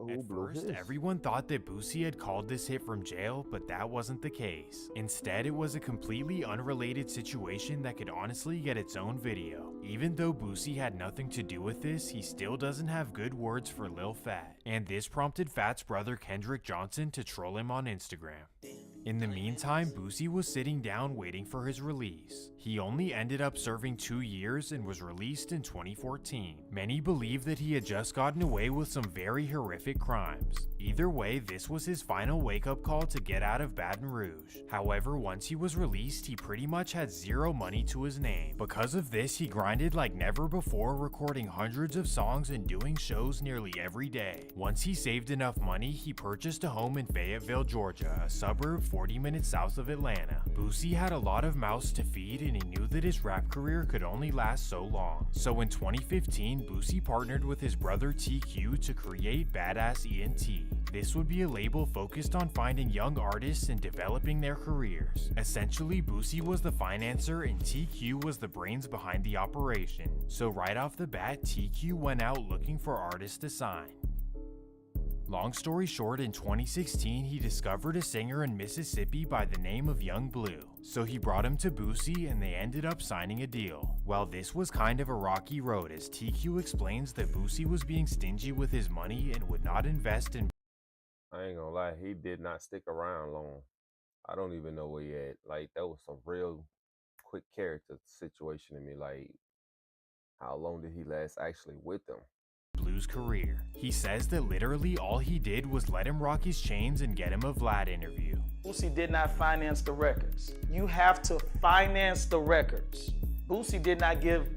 Speaker 5: At first, everyone thought that Boosie had called this hit from jail, but that wasn't the case. Instead, it was a completely unrelated situation that could honestly get its own video. Even though Boosie had nothing to do with this, he still doesn't have good words for Lil Fat. And this prompted Fat's brother Kendrick Johnson to troll him on Instagram. In the meantime, Boosie was sitting down waiting for his release. He only ended up serving 2 years and was released in 2014. Many believe that he had just gotten away with some very horrific crimes. Either way, this was his final wake-up call to get out of Baton Rouge. However, once he was released, he pretty much had zero money to his name. Because of this, he grinded like never before, recording hundreds of songs and doing shows nearly every day. Once he saved enough money, he purchased a home in Fayetteville, Georgia, a suburb 40 minutes south of Atlanta. Boosie had a lot of mouths to feed, and he knew that his rap career could only last so long. So in 2015, Boosie partnered with his brother TQ to create Badass ENT. This would be a label focused on finding young artists and developing their careers. Essentially, Boosie was the financer and TQ was the brains behind the operation. So right off the bat, TQ went out looking for artists to sign. Long story short, in 2016, he discovered a singer in Mississippi by the name of Young Blue. So he brought him to Boosie and they ended up signing a deal. While this was kind of a rocky road, as TQ explains that Boosie was being stingy with his money and would not invest in.
Speaker 1: I ain't gonna lie, he did not stick around long. I don't even know where he at. Like, that was some real quick character situation to me. Like, how long did he last actually with them?
Speaker 5: Blue's career. He says that literally all he did was let him rock his chains and get him a Vlad interview.
Speaker 4: Boosie did not finance the records. You have to finance the records. Boosie did not give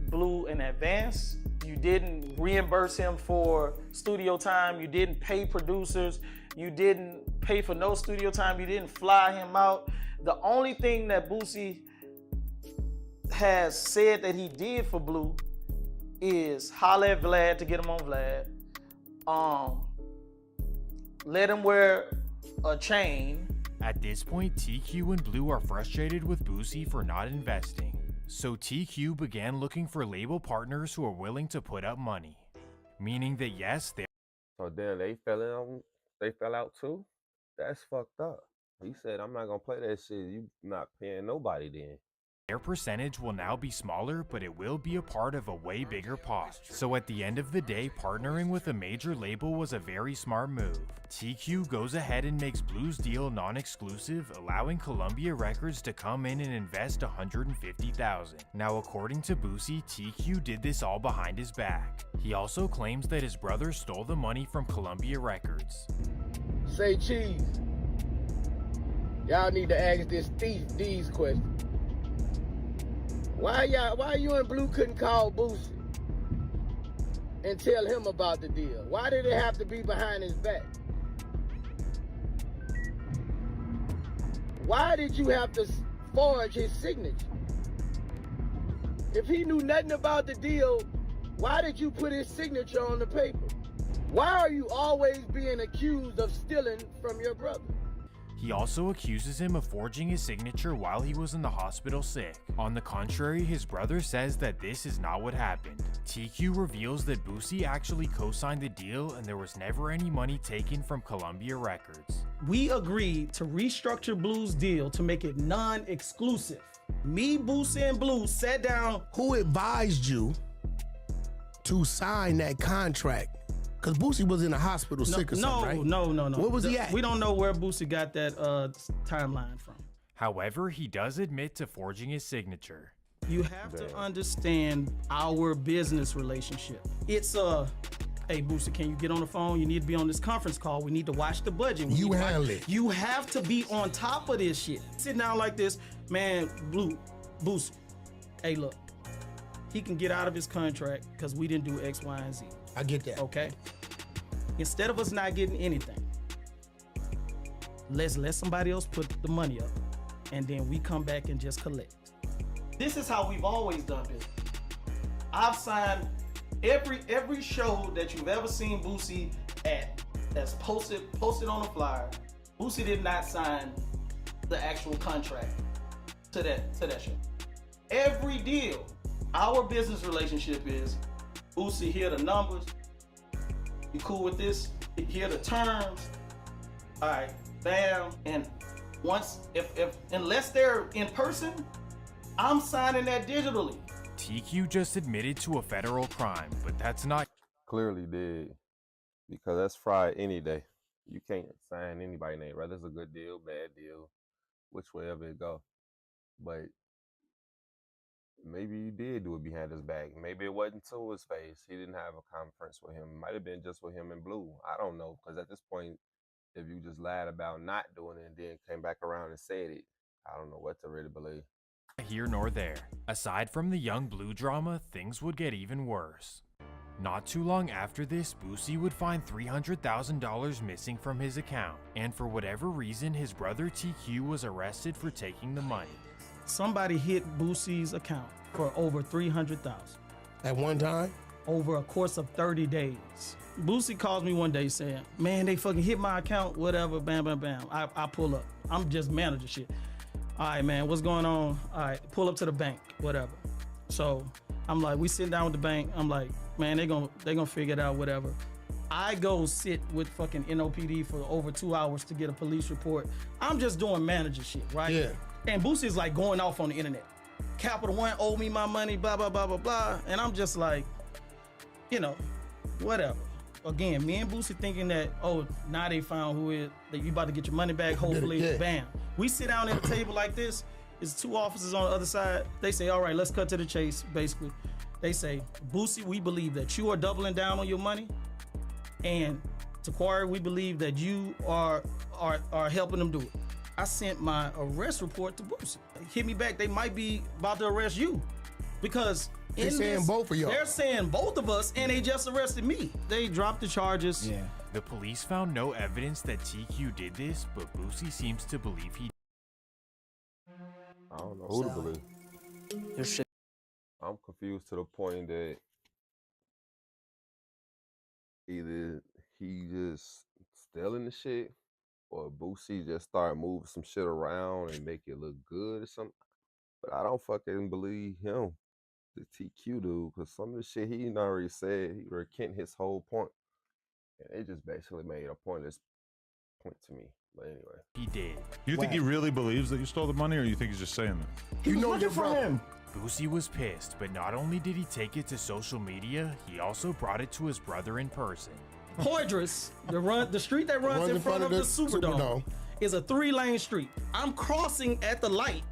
Speaker 4: Blue an advance. You didn't reimburse him for studio time. You didn't pay producers. You didn't pay for no studio time. You didn't fly him out. The only thing that Boosie has said that he did for Blue is holler at Vlad to get him on Vlad. Let him wear a chain.
Speaker 5: At this point, TQ and Blue are frustrated with Boosie for not investing. So TQ began looking for label partners who are willing to put up money. Meaning that yes, they.
Speaker 1: So then they fell out too? That's fucked up. He said, I'm not gonna play that shit. You not paying nobody then.
Speaker 5: Their percentage will now be smaller, but it will be a part of a way bigger pot. So at the end of the day, partnering with a major label was a very smart move. TQ goes ahead and makes Blue's deal non-exclusive, allowing Columbia Records to come in and invest $150,000. Now according to Boosie, TQ did this all behind his back. He also claims that his brother stole the money from Columbia Records.
Speaker 15: Say cheese. Y'all need to ask this thief these questions. Why you and Blue couldn't call Boosie and tell him about the deal? Why did it have to be behind his back? Why did you have to forge his signature? If he knew nothing about the deal, why did you put his signature on the paper? Why are you always being accused of stealing from your brother?
Speaker 5: He also accuses him of forging his signature while he was in the hospital sick. On the contrary, his brother says that this is not what happened. TQ reveals that Boosie actually co-signed the deal and there was never any money taken from Columbia Records.
Speaker 4: We agreed to restructure Blue's deal to make it non-exclusive. Me, Boosie, and Blue sat down.
Speaker 16: Who advised you to sign that contract? Because Boosie was in the hospital sick or something, right?
Speaker 4: No.
Speaker 16: Where was he at?
Speaker 4: We don't know where Boosie got that timeline from.
Speaker 5: However, he does admit to forging his signature.
Speaker 4: You have to understand our business relationship. It's hey Boosie, can you get on the phone? You need to be on this conference call. We need to watch the budget.
Speaker 16: You handle it.
Speaker 4: You have to be on top of this shit. Sit down like this, man, Boosie. Hey, look, he can get out of his contract because we didn't do X, Y, and Z.
Speaker 16: I get that.
Speaker 4: Okay. Instead of us not getting anything, let's let somebody else put the money up, and then we come back and just collect. This is how we've always done business. I've signed every show that you've ever seen Boosie at that's posted on a flyer. Boosie did not sign the actual contract to that show. Every deal, our business relationship is Boosie, here are the numbers. You cool with this? Here are the terms. All right, bam. And unless they're in person, I'm signing that digitally.
Speaker 5: TQ just admitted to a federal crime, but that's not
Speaker 1: Clearly did. Because that's fried any day. You can't sign anybody's name, whether it's a good deal, bad deal, which way ever it go. But maybe you did do it behind his back. Maybe it wasn't to his face. He didn't have a conference with him. It might have been just with him and Blue. I don't know. Because at this point, if you just lied about not doing it and then came back around and said it, I don't know what to really believe.
Speaker 5: here nor there. Aside from the young Blue drama, things would get even worse. Not too long after this, Boosie would find $300,000 missing from his account, and for whatever reason, his brother TQ was arrested for taking the money.
Speaker 4: Somebody hit Boosie's account for over $300,000.
Speaker 16: At one time?
Speaker 4: Over a course of 30 days. Boosie calls me one day saying, man, they fucking hit my account, whatever, bam, bam, bam. I pull up. I'm just manager shit. All right, man, what's going on? All right, pull up to the bank, whatever. So I'm like, we sit down with the bank. I'm like, man, they gonna figure it out, whatever. I go sit with fucking NOPD for over 2 hours to get a police report. I'm just doing manager shit, right?
Speaker 16: Yeah.
Speaker 4: And Boosie's like going off on the internet. Capital One owed me my money, blah, blah, blah, blah, blah. And I'm just like, you know, whatever. Again, me and Boosie thinking that, oh, now they found who it, that you about to get your money back, hopefully,
Speaker 16: Yeah.
Speaker 4: bam. We sit down at a table like this, there's two officers on the other side. They say, all right, let's cut to the chase, basically. They say, Boosie, we believe that you are doubling down on your money. And Taquari, we believe that you are helping them do it. I sent my arrest report to Boosie. Hit me back, they might be about to arrest you. Because
Speaker 16: They're saying both of y'all.
Speaker 4: They're saying both of us, and they just arrested me. They dropped the charges.
Speaker 5: Yeah. The police found no evidence that TQ did this, but Boosie seems to believe he.
Speaker 1: I don't know who to believe.
Speaker 4: Your shit.
Speaker 1: I'm confused to the point that either he just stealing the shit or Boosie just start moving some shit around and make it look good or something. But I don't fucking believe him, the TQ dude, because some of the shit he already said, he recant his whole point. And it just basically made a pointless point to me. But anyway.
Speaker 5: He did.
Speaker 17: Do you think he really believes that you stole the money, or you think he's just saying that?
Speaker 16: You know your brother.
Speaker 5: Boosie was pissed, but not only did he take it to social media, he also brought it to his brother in person.
Speaker 4: Poydras, the street that runs in front of the Superdome, is a 3-lane street. I'm crossing at the light.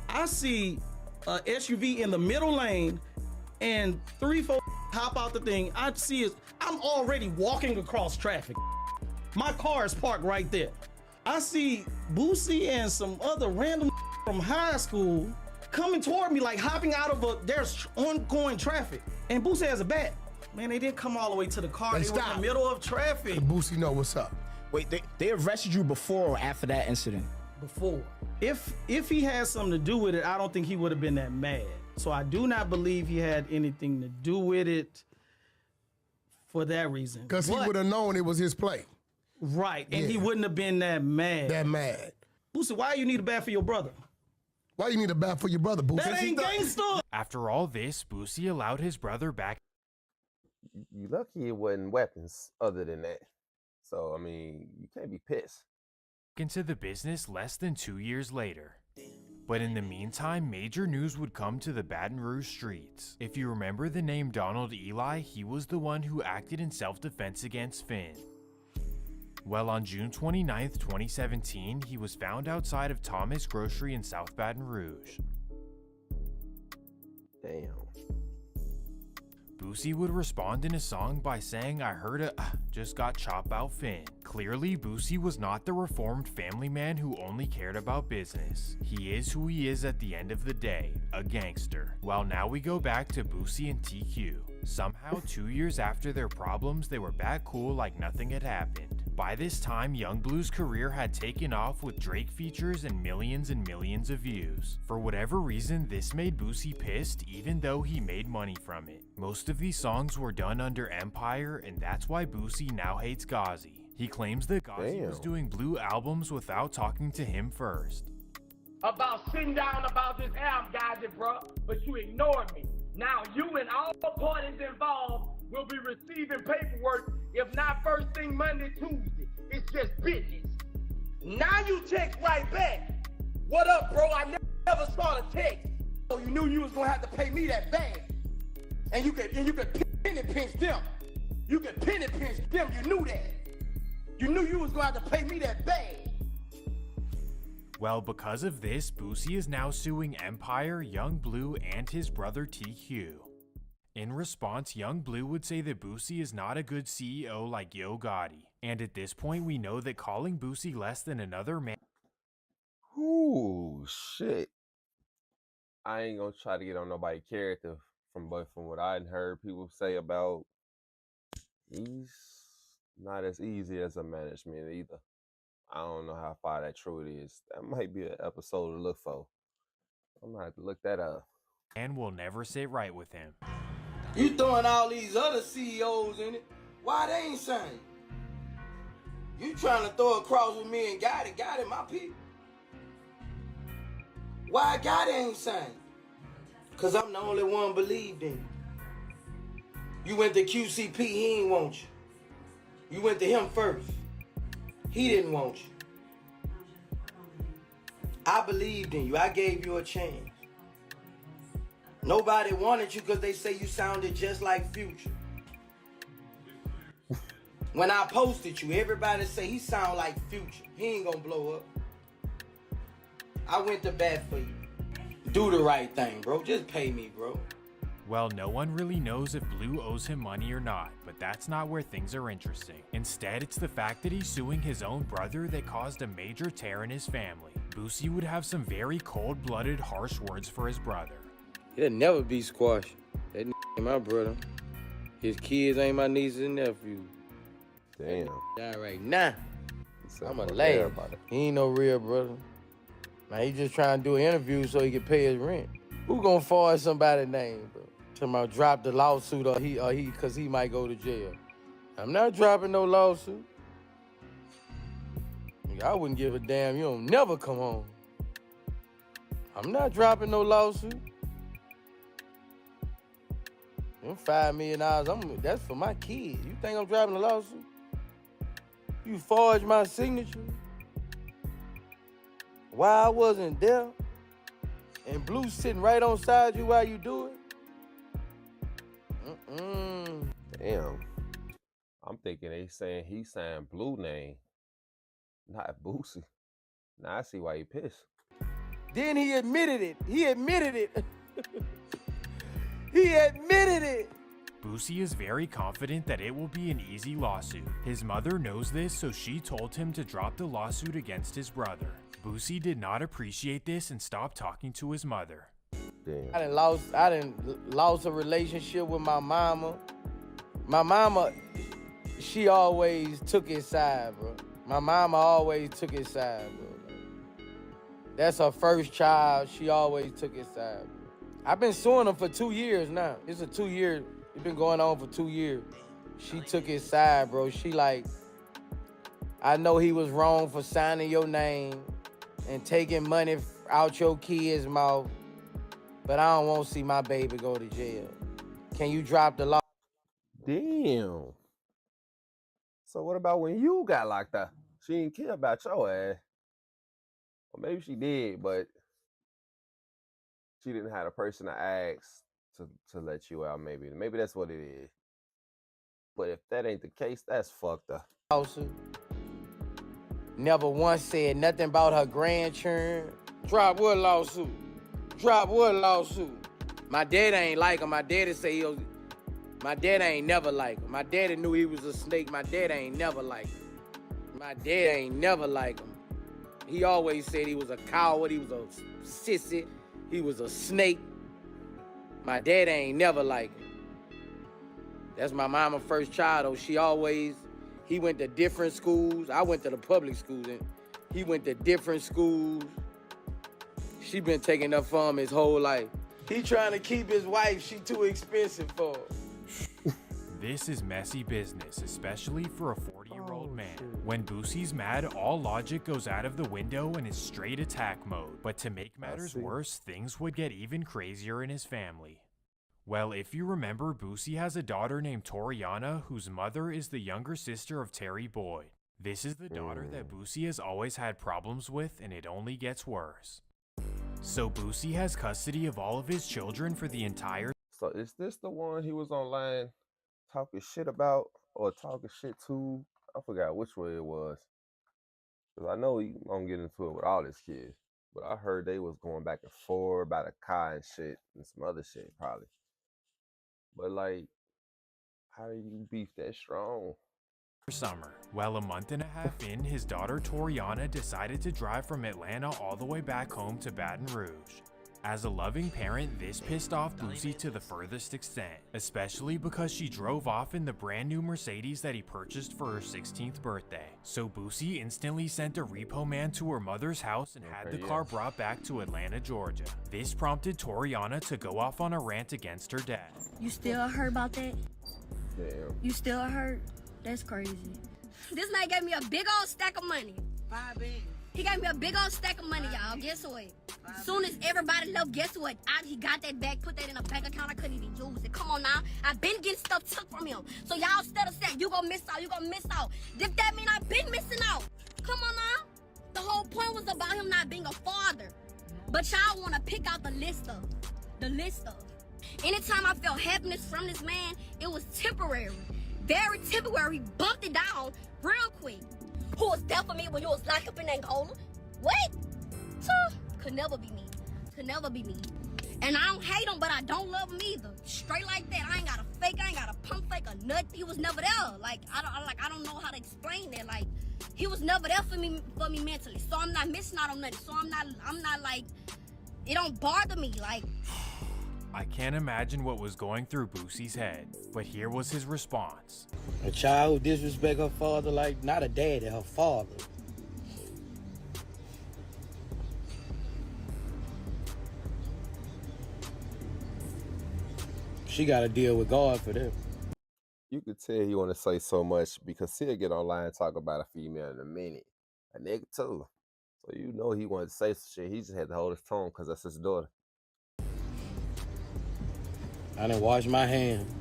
Speaker 4: I see a SUV in the middle lane and 3-4 hop out the thing. I see it. I'm already walking across traffic. My car is parked right there. I see Boosie and some other random from high school coming toward me, like hopping out of there's ongoing traffic. And Boosie has a bat. Man, they didn't come all the way to the car. They were in the middle of traffic.
Speaker 16: Boosie know what's up.
Speaker 18: Wait, they arrested you before or after that incident?
Speaker 4: Before. If he had something to do with it, I don't think he would have been that mad. So I do not believe he had anything to do with it for that reason.
Speaker 16: Because he would have known it was his play.
Speaker 4: Right, and he wouldn't have been that mad.
Speaker 16: That mad.
Speaker 4: Boosie, why you need a bat for your brother?
Speaker 16: Why you need a bat for your brother, Boosie?
Speaker 4: That ain't gangster.
Speaker 5: After all this, Boosie allowed his brother back.
Speaker 1: You lucky it wasn't weapons other than that. So, I mean, you can't be pissed.
Speaker 5: Into the business less than 2 years later. But in the meantime, major news would come to the Baton Rouge streets. If you remember the name Donald Eli, he was the one who acted in self-defense against Finn. Well, on June 29th, 2017, he was found outside of Thomas Grocery in South Baton Rouge.
Speaker 1: Damn.
Speaker 5: Boosie would respond in a song by saying, "I heard a just got chopped out Finn." Clearly, Boosie was not the reformed family man who only cared about business. He is who he is at the end of the day, a gangster. Well, now we go back to Boosie and TQ. Somehow, 2 years after their problems, they were back cool like nothing had happened. By this time, Young Blue's career had taken off with Drake features and millions of views. For whatever reason, this made Boosie pissed even though he made money from it. Most of these songs were done under Empire, and that's why Boosie now hates Ghazi. He claims that Ghazi was doing Blue albums without talking to him first.
Speaker 15: About sitting down about this album, guys, bro, but you ignored me. Now you and all parties involved will be receiving paperwork, if not first thing Monday, Tuesday. It's just business. Now you text right back. What up, bro? I never saw the text. So you knew you was gonna have to pay me that bag. And you could penny pinch them. You could penny pinch them, you knew that. You knew you was gonna have to pay me that bag.
Speaker 5: Well, because of this, Boosie is now suing Empire, Young Blue, and his brother TQ. In response, Young Blue would say that Boosie is not a good CEO like Yo Gotti. And at this point, we know that calling Boosie less than another man.
Speaker 1: Ooh, shit. I ain't gonna try to get on nobody's character but from what I heard people say about, he's not as easy as a management either. I don't know how far that true it is. That might be an episode to look for. I'm gonna have to look that up.
Speaker 5: And will never sit right with him.
Speaker 15: You throwing all these other CEOs in it. Why they ain't signed? You trying to throw a cross with me and Gotti, my people. Why Gotti ain't signed? Cause I'm the only one believed in you. You went to QCP, he ain't want you. You went to him first. He didn't want you. I believed in you. I gave you a chance. Nobody wanted you because they say you sounded just like Future. When I posted you, everybody say he sound like Future. He ain't gonna blow up. I went to bat for you. Do the right thing, bro. Just pay me, bro.
Speaker 5: Well, no one really knows if Blue owes him money or not, but that's not where things are interesting. Instead, it's the fact that he's suing his own brother that caused a major tear in his family. Boosie would have some very cold-blooded, harsh words for his brother.
Speaker 15: He'll never be squashed. That ain't my brother. His kids ain't my nieces and nephews.
Speaker 1: Damn.
Speaker 15: That right now. I'm a lad. He ain't no real brother. Man, he just trying to do an interview so he can pay his rent. Who gonna forward somebody's name, bro? Somebody drop the lawsuit or he cause he might go to jail. I'm not dropping no lawsuit. I wouldn't give a damn. You don't never come home. I'm not dropping no lawsuit. Them $5 million, that's for my kids. You think I'm dropping a lawsuit? You forged my signature? Why I wasn't there? And Blue sitting right on side you while you do it?
Speaker 1: Damn. I'm thinking he's saying Blue name, not Boosie. Now I see why he pissed.
Speaker 15: Then he admitted it. He admitted it. He admitted it.
Speaker 5: Boosie is very confident that it will be an easy lawsuit. His mother knows this, so she told him to drop the lawsuit against his brother. Boosie did not appreciate this and stopped talking to his mother.
Speaker 1: Damn.
Speaker 15: I done lost a relationship with my mama. My mama, she always took his side, bro. My mama always took his side, bro. That's her first child. She always took his side, bro. I've been suing him for 2 years now. It's been going on for 2 years. She took his side, bro. She like, I know he was wrong for signing your name and taking money out your kid's mouth, but I don't want to see my baby go to jail. Can you drop the law?
Speaker 1: Damn. So what about when you got locked up? She didn't care about your ass. Or maybe she did, but she didn't have a person to ask to let you out. Maybe that's what it is. But if that ain't the case, that's fucked up.
Speaker 15: Lawsuit. Never once said nothing about her grandchildren. Drop what lawsuit? Drop what lawsuit? My daddy ain't like him. My daddy say my daddy ain't never like him. My daddy knew he was a snake. My daddy ain't never like him. My daddy ain't never like him. He always said he was a coward. He was a sissy. He was a snake. My daddy ain't never like him. That's my mama's first child, though. He went to different schools. I went to the public schools, and he went to different schools. She been taking up for him his whole life. He trying to keep his wife. She too expensive for him.
Speaker 5: This is messy business, especially for a 40-year-old man. When Boosie's mad, all logic goes out of the window and is straight attack mode. But to make matters worse, things would get even crazier in his family. Well, if you remember, Boosie has a daughter named Toriana, whose mother is the younger sister of Terry Boyd. This is the daughter that Boosie has always had problems with, and it only gets worse. So Boosie has custody of all of his children for the entire...
Speaker 1: So is this the one he was online talking shit about or talking shit to? I forgot which way it was. Because I know he don't get into it with all his kids. But I heard they was going back and forth about a car and shit and some other shit probably. But like, how do you beef that strong?
Speaker 5: Summer. Well, a month and a half in, his daughter Toriana decided to drive from Atlanta all the way back home to Baton Rouge. As a loving parent, this pissed off Boosie to the furthest extent, especially because she drove off in the brand new Mercedes that he purchased for her 16th birthday. So Boosie instantly sent a repo man to her mother's house and had the car brought back to Atlanta, Georgia. This prompted Toriana to go off on a rant against her dad.
Speaker 19: You still hurt about that?
Speaker 1: Damn.
Speaker 19: You still hurt? That's crazy. This man gave me a big old stack of money.
Speaker 15: 5 billion.
Speaker 19: He gave me a big old stack of money, y'all. Guess what? As soon as everybody left, guess what? He got that bag, put that in a bank account. I couldn't even use it. Come on now. I've been getting stuff took from him. So y'all instead of saying, you gonna miss out, you gonna miss out. If that mean I've been missing out. Come on now. The whole point was about him not being a father. But y'all wanna pick out the list of. Anytime I felt happiness from this man, it was temporary. Very temporary. Bumped it down real quick. Who was there for me when you was locked up in Angola? What? Could never be me. Could never be me. And I don't hate him, but I don't love him either. Straight like that. I ain't got a fake. I ain't got a pump fake or nothing. He was never there. Like I don't know how to explain that. Like he was never there for me mentally. So I'm not missing out on nothing. So I'm not like it don't bother me. Like
Speaker 5: I can't imagine what was going through Boosie's head, but here was his response.
Speaker 15: A child who disrespect her father, like not a daddy, her father. She got to deal with God for that.
Speaker 1: You could tell he want to say so much because he'll get online and talk about a female in a minute. A nigga too. So you know he wanted to say some shit. He just had to hold his tongue because that's his daughter.
Speaker 15: I done washed my hands.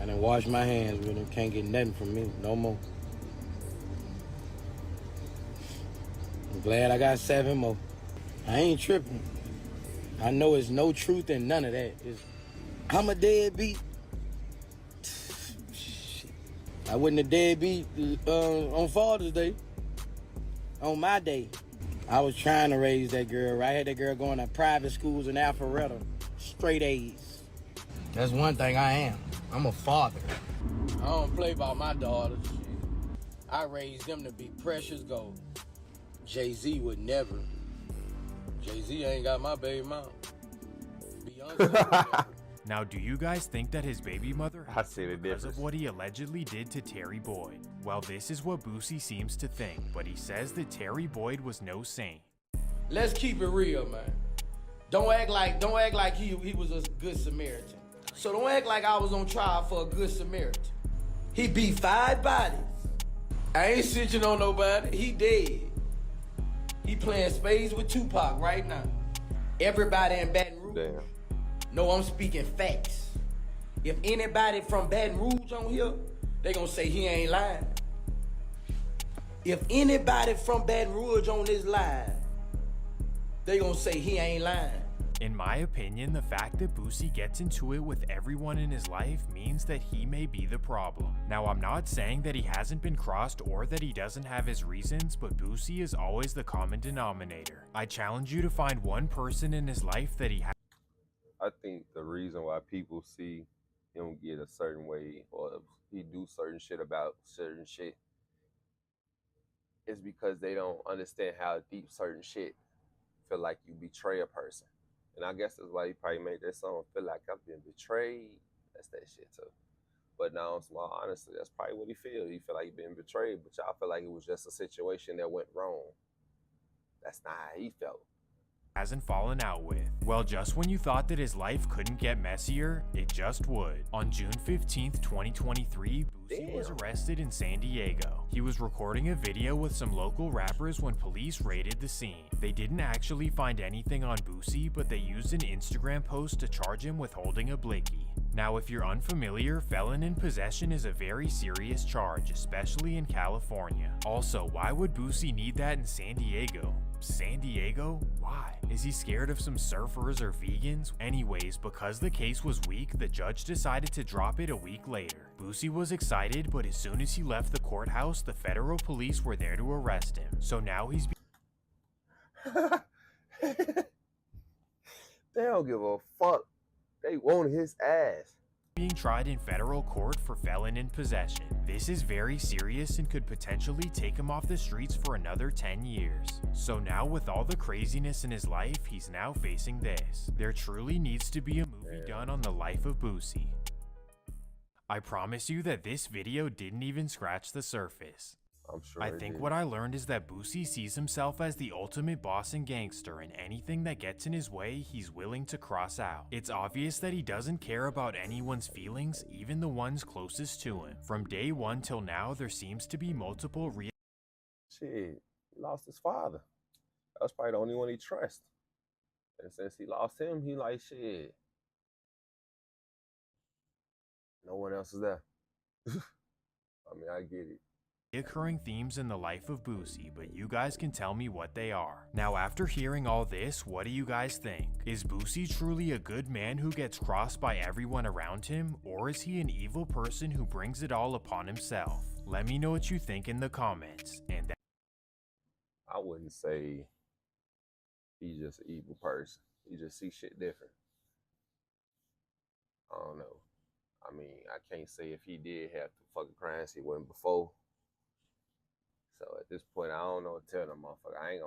Speaker 15: I done washed my hands with him. Can't get nothing from me no more. glad I got 7 more. I ain't tripping. I know it's no truth in none of that. I'm a deadbeat. Shit. I wasn't a deadbeat on Father's Day. On my day. I was trying to raise that girl, right? I had that girl going to private schools in Alpharetta. Straight A's. That's one thing I am. I'm a father. I don't play about my daughters. I raised them to be precious gold. Jay-Z would never. Jay-Z ain't got my baby mom. Beyonce would never.
Speaker 5: Now, do you guys think that his baby mother
Speaker 1: I
Speaker 5: has
Speaker 1: see the
Speaker 5: because
Speaker 1: difference.
Speaker 5: of what he allegedly did to Terry Boyd? Well, this is what Boosie seems to think, but he says that Terry Boyd was no saint.
Speaker 15: Let's keep it real, man. Don't act like he was a good Samaritan. So don't act like I was on trial for a good Samaritan. He beat 5 bodies. I ain't snitching on nobody. He dead. He playing spades with Tupac right now. Everybody in Baton Rouge.
Speaker 1: Damn.
Speaker 15: No, I'm speaking facts. If anybody from Baton Rouge on here, they gonna say he ain't lying. If anybody from Baton Rouge on this line, they gonna say he ain't lying.
Speaker 5: In my opinion, the fact that Boosie gets into it with everyone in his life means that he may be the problem. Now, I'm not saying that he hasn't been crossed or that he doesn't have his reasons, but Boosie is always the common denominator. I challenge you to find one person in his life that he has.
Speaker 1: I think the reason why people see him get a certain way or he do certain shit about certain shit is because they don't understand how deep certain shit feel like you betray a person. And I guess that's why he probably made that song, feel like I've been betrayed. That's that shit too. But now, honestly, that's probably what he feel. He feel like he been betrayed, but y'all feel like it was just a situation that went wrong. That's not how he felt.
Speaker 5: Hasn't fallen out with. Well, just when you thought that his life couldn't get messier, it just would. On June 15th, 2023, Boosie was arrested in San Diego. He was recording a video with some local rappers when police raided the scene. They didn't actually find anything on Boosie, but they used an Instagram post to charge him with holding a blicky. Now, if you're unfamiliar, felon in possession is a very serious charge, especially in California. Also, why would Boosie need that in San Diego? San Diego? Why? Is he scared of some surfers or vegans? Anyways, because the case was weak, the judge decided to drop it a week later. Boosie was excited, but as soon as he left the courthouse, the federal police were there to arrest him. So now he's
Speaker 1: They don't give a fuck. They want his ass.
Speaker 5: being tried in federal court for felon in possession. This is very serious and could potentially take him off the streets for another 10 years. So now with all the craziness in his life, he's now facing this. There truly needs to be a movie done on the life of Boosie. I promise you that this video didn't even scratch the surface.
Speaker 1: I'm sure
Speaker 5: I
Speaker 1: it
Speaker 5: think
Speaker 1: did.
Speaker 5: what I learned is that Boosie sees himself as the ultimate boss and gangster, and anything that gets in his way, he's willing to cross out. It's obvious that he doesn't care about anyone's feelings, even the ones closest to him. From day one till now, there seems to be multiple
Speaker 1: Shit, he lost his father. That was probably the only one he trusts. And since he lost him, he like, shit. No one else is there. I mean, I get it.
Speaker 5: Reoccurring themes in the life of Boosie, but you guys can tell me what they are. Now, after hearing all this, what do you guys think? Is Boosie truly a good man who gets crossed by everyone around him, or is he an evil person who brings it all upon himself? Let me know what you think in the comments. And
Speaker 1: I wouldn't say he's just an evil person. He just sees shit different. I don't know. I mean, I can't say if he did have the fucking crimes he wasn't before. So at this point, I don't know what to tell them motherfucker. I ain't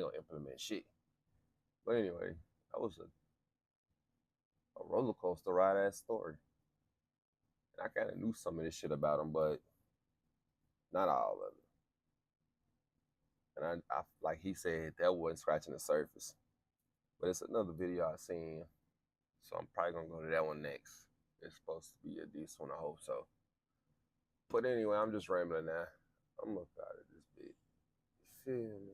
Speaker 1: gonna implement shit. But anyway, that was a roller coaster ride ass story. And I kind of knew some of this shit about him, but not all of it. And I like he said, that wasn't scratching the surface. But it's another video I seen, so I'm probably gonna go to that one next. It's supposed to be a decent one, I hope so. But anyway, I'm just rambling now. I'm up out of this bit. You feel me?